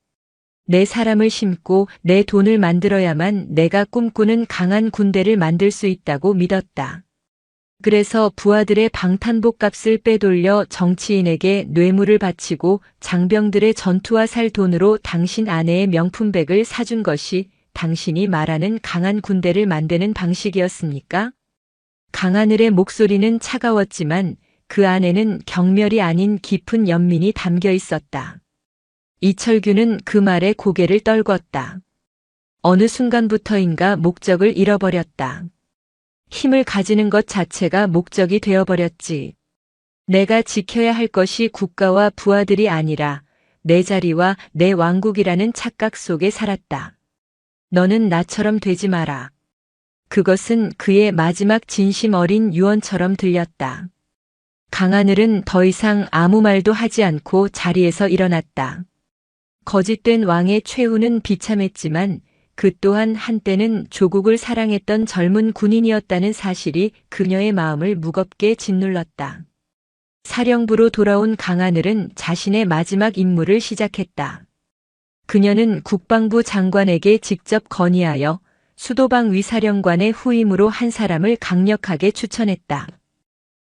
내 사람을 심고 내 돈을 만들어야만 내가 꿈꾸는 강한 군대를 만들 수 있다고 믿었다. 그래서 부하들의 방탄복 값을 빼돌려 정치인에게 뇌물을 바치고 장병들의 전투와 살 돈으로 당신 아내의 명품백을 사준 것이 당신이 말하는 강한 군대를 만드는 방식이었습니까? 강하늘의 목소리는 차가웠지만 그 안에는 경멸이 아닌 깊은 연민이 담겨 있었다. 이철규는 그 말에 고개를 떨궜다. 어느 순간부터인가 목적을 잃어버렸다. 힘을 가지는 것 자체가 목적이 되어버렸지. 내가 지켜야 할 것이 국가와 부하들이 아니라 내 자리와 내 왕국이라는 착각 속에 살았다. 너는 나처럼 되지 마라. 그것은 그의 마지막 진심 어린 유언처럼 들렸다. 강하늘은 더 이상 아무 말도 하지 않고 자리에서 일어났다. 거짓된 왕의 최후는 비참했지만 그 또한 한때는 조국을 사랑했던 젊은 군인이었다는 사실이 그녀의 마음을 무겁게 짓눌렀다. 사령부로 돌아온 강하늘은 자신의 마지막 임무를 시작했다. 그녀는 국방부 장관에게 직접 건의하여 수도방위사령관의 후임으로 한 사람을 강력하게 추천했다.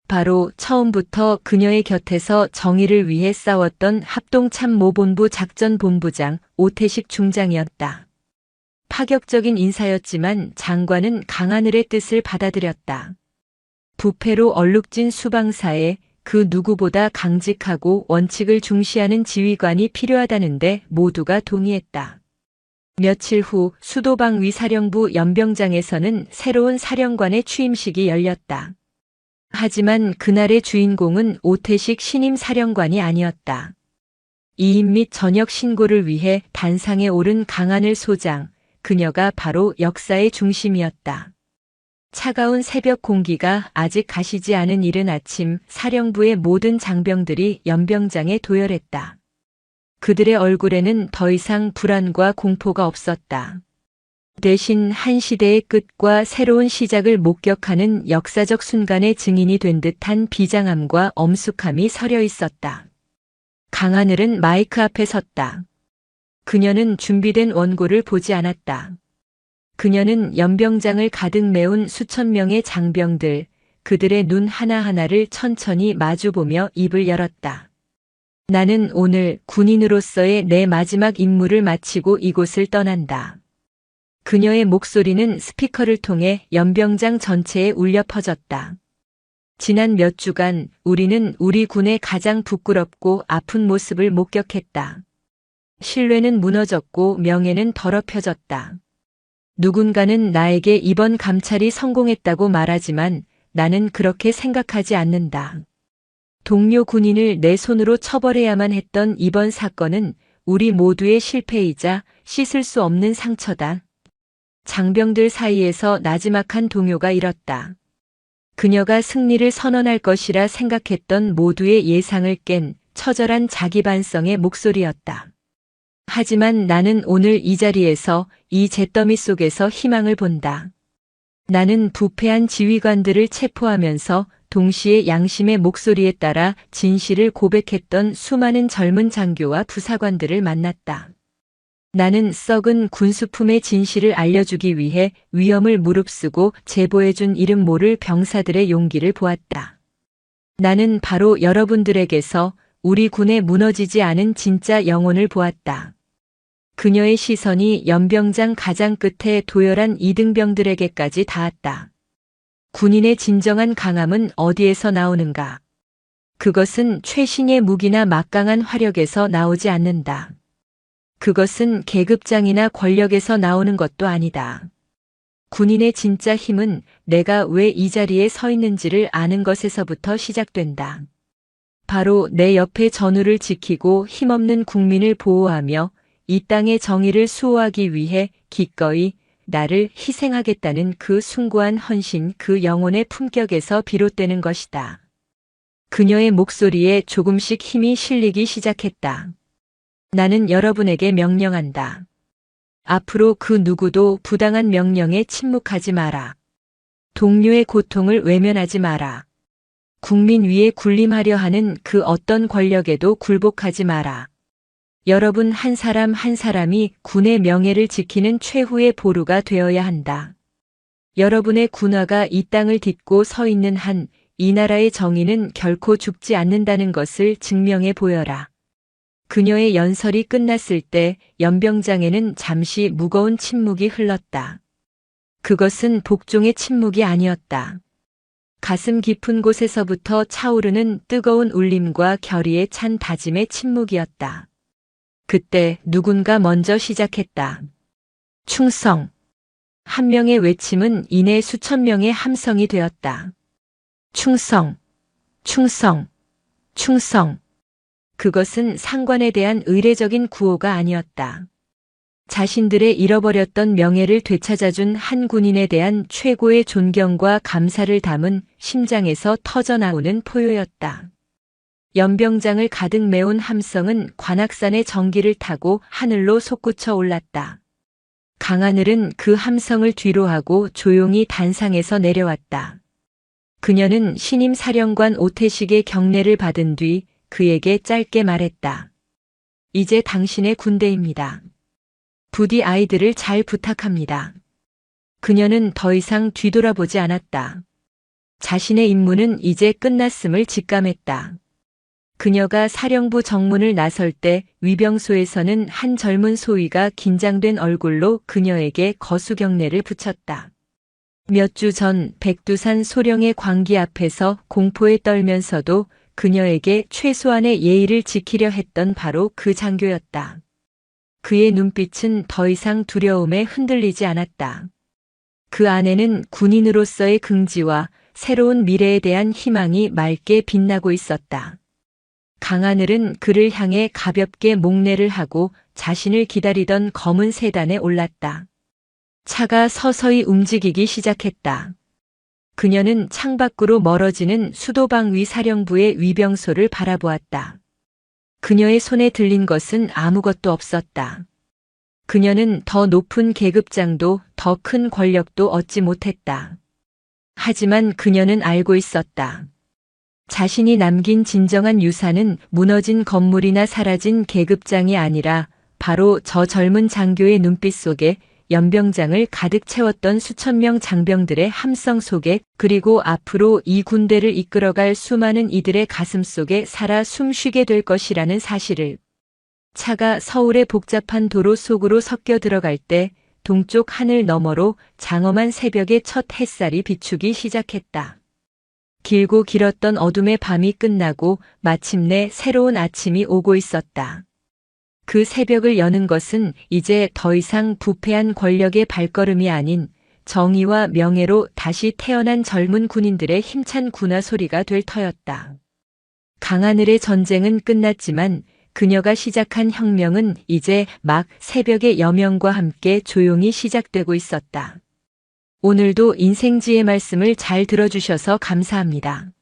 바로 처음부터 그녀의 곁에서 정의를 위해 싸웠던 합동참모본부 작전본부장 오태식 중장이었다. 파격적인 인사였지만 장관은 강하늘의 뜻을 받아들였다. 부패로 얼룩진 수방사에 그 누구보다 강직하고 원칙을 중시하는 지휘관이 필요하다는데 모두가 동의했다. 며칠 후 수도방위사령부 연병장에서는 새로운 사령관의 취임식이 열렸다. 하지만 그날의 주인공은 오태식 신임 사령관이 아니었다. 이임 및 전역 신고를 위해 단상에 오른 강하늘 소장, 그녀가 바로 역사의 중심이었다. 차가운 새벽 공기가 아직 가시지 않은 이른 아침, 사령부의 모든 장병들이 연병장에 도열했다. 그들의 얼굴에는 더 이상 불안과 공포가 없었다. 대신 한 시대의 끝과 새로운 시작을 목격하는 역사적 순간의 증인이 된 듯한 비장함과 엄숙함이 서려 있었다. 강하늘은 마이크 앞에 섰다. 그녀는 준비된 원고를 보지 않았다. 그녀는 연병장을 가득 메운 수천 명의 장병들, 그들의 눈 하나하나를 천천히 마주보며 입을 열었다. 나는 오늘 군인으로서의 내 마지막 임무를 마치고 이곳을 떠난다. 그녀의 목소리는 스피커를 통해 연병장 전체에 울려 퍼졌다. 지난 몇 주간 우리는 우리 군의 가장 부끄럽고 아픈 모습을 목격했다. 신뢰는 무너졌고 명예는 더럽혀졌다. 누군가는 나에게 이번 감찰이 성공했다고 말하지만 나는 그렇게 생각하지 않는다. 동료 군인을 내 손으로 처벌해야만 했던 이번 사건은 우리 모두의 실패이자 씻을 수 없는 상처다. 장병들 사이에서 나지막한 동요가 일었다. 그녀가 승리를 선언할 것이라 생각했던 모두의 예상을 깬 처절한 자기 반성의 목소리였다. 하지만 나는 오늘 이 자리에서 이 잿더미 속에서 희망을 본다. 나는 부패한 지휘관들을 체포하면서 동시에 양심의 목소리에 따라 진실을 고백했던 수많은 젊은 장교와 부사관들을 만났다. 나는 썩은 군수품의 진실을 알려주기 위해 위험을 무릅쓰고 제보해준 이름 모를 병사들의 용기를 보았다. 나는 바로 여러분들에게서 우리 군에 무너지지 않은 진짜 영혼을 보았다. 그녀의 시선이 연병장 가장 끝에 도열한 이등병들에게까지 닿았다. 군인의 진정한 강함은 어디에서 나오는가? 그것은 최신의 무기나 막강한 화력에서 나오지 않는다. 그것은 계급장이나 권력에서 나오는 것도 아니다. 군인의 진짜 힘은 내가 왜 이 자리에 서 있는지를 아는 것에서부터 시작된다. 바로 내 옆에 전우를 지키고 힘없는 국민을 보호하며 이 땅의 정의를 수호하기 위해 기꺼이 나를 희생하겠다는 그 숭고한 헌신, 그 영혼의 품격에서 비롯되는 것이다. 그녀의 목소리에 조금씩 힘이 실리기 시작했다. 나는 여러분에게 명령한다. 앞으로 그 누구도 부당한 명령에 침묵하지 마라. 동료의 고통을 외면하지 마라. 국민 위에 군림하려 하는 그 어떤 권력에도 굴복하지 마라. 여러분 한 사람 한 사람이 군의 명예를 지키는 최후의 보루가 되어야 한다. 여러분의 군화가 이 땅을 딛고 서 있는 한 이 나라의 정의는 결코 죽지 않는다는 것을 증명해 보여라. 그녀의 연설이 끝났을 때 연병장에는 잠시 무거운 침묵이 흘렀다. 그것은 복종의 침묵이 아니었다. 가슴 깊은 곳에서부터 차오르는 뜨거운 울림과 결의에 찬 다짐의 침묵이었다. 그때 누군가 먼저 시작했다. 충성. 한 명의 외침은 이내 수천 명의 함성이 되었다. 충성, 충성, 충성. 그것은 상관에 대한 의례적인 구호가 아니었다. 자신들의 잃어버렸던 명예를 되찾아준 한 군인에 대한 최고의 존경과 감사를 담은 심장에서 터져나오는 포효였다. 연병장을 가득 메운 함성은 관악산의 정기를 타고 하늘로 솟구쳐 올랐다. 강하늘은 그 함성을 뒤로하고 조용히 단상에서 내려왔다. 그녀는 신임 사령관 오태식의 경례를 받은 뒤 그에게 짧게 말했다. 이제 당신의 군대입니다. 부디 아이들을 잘 부탁합니다. 그녀는 더 이상 뒤돌아보지 않았다. 자신의 임무는 이제 끝났음을 직감했다. 그녀가 사령부 정문을 나설 때 위병소에서는 한 젊은 소위가 긴장된 얼굴로 그녀에게 거수경례를 붙였다. 몇 주 전 백두산 소령의 광기 앞에서 공포에 떨면서도 그녀에게 최소한의 예의를 지키려 했던 바로 그 장교였다. 그의 눈빛은 더 이상 두려움에 흔들리지 않았다. 그 안에는 군인으로서의 긍지와 새로운 미래에 대한 희망이 맑게 빛나고 있었다. 강하늘은 그를 향해 가볍게 목례를 하고 자신을 기다리던 검은 세단에 올랐다. 차가 서서히 움직이기 시작했다. 그녀는 창밖으로 멀어지는 수도방위 사령부의 위병소를 바라보았다. 그녀의 손에 들린 것은 아무것도 없었다. 그녀는 더 높은 계급장도 더 큰 권력도 얻지 못했다. 하지만 그녀는 알고 있었다. 자신이 남긴 진정한 유산은 무너진 건물이나 사라진 계급장이 아니라 바로 저 젊은 장교의 눈빛 속에 연병장을 가득 채웠던 수천 명 장병들의 함성 속에 그리고 앞으로 이 군대를 이끌어갈 수많은 이들의 가슴 속에 살아 숨쉬게 될 것이라는 사실을. 차가 서울의 복잡한 도로 속으로 섞여 들어갈 때 동쪽 하늘 너머로 장엄한 새벽의 첫 햇살이 비추기 시작했다. 길고 길었던 어둠의 밤이 끝나고 마침내 새로운 아침이 오고 있었다. 그 새벽을 여는 것은 이제 더 이상 부패한 권력의 발걸음이 아닌 정의와 명예로 다시 태어난 젊은 군인들의 힘찬 군화 소리가 될 터였다. 강하늘의 전쟁은 끝났지만 그녀가 시작한 혁명은 이제 막 새벽의 여명과 함께 조용히 시작되고 있었다. 오늘도 인생지의 말씀을 잘 들어주셔서 감사합니다.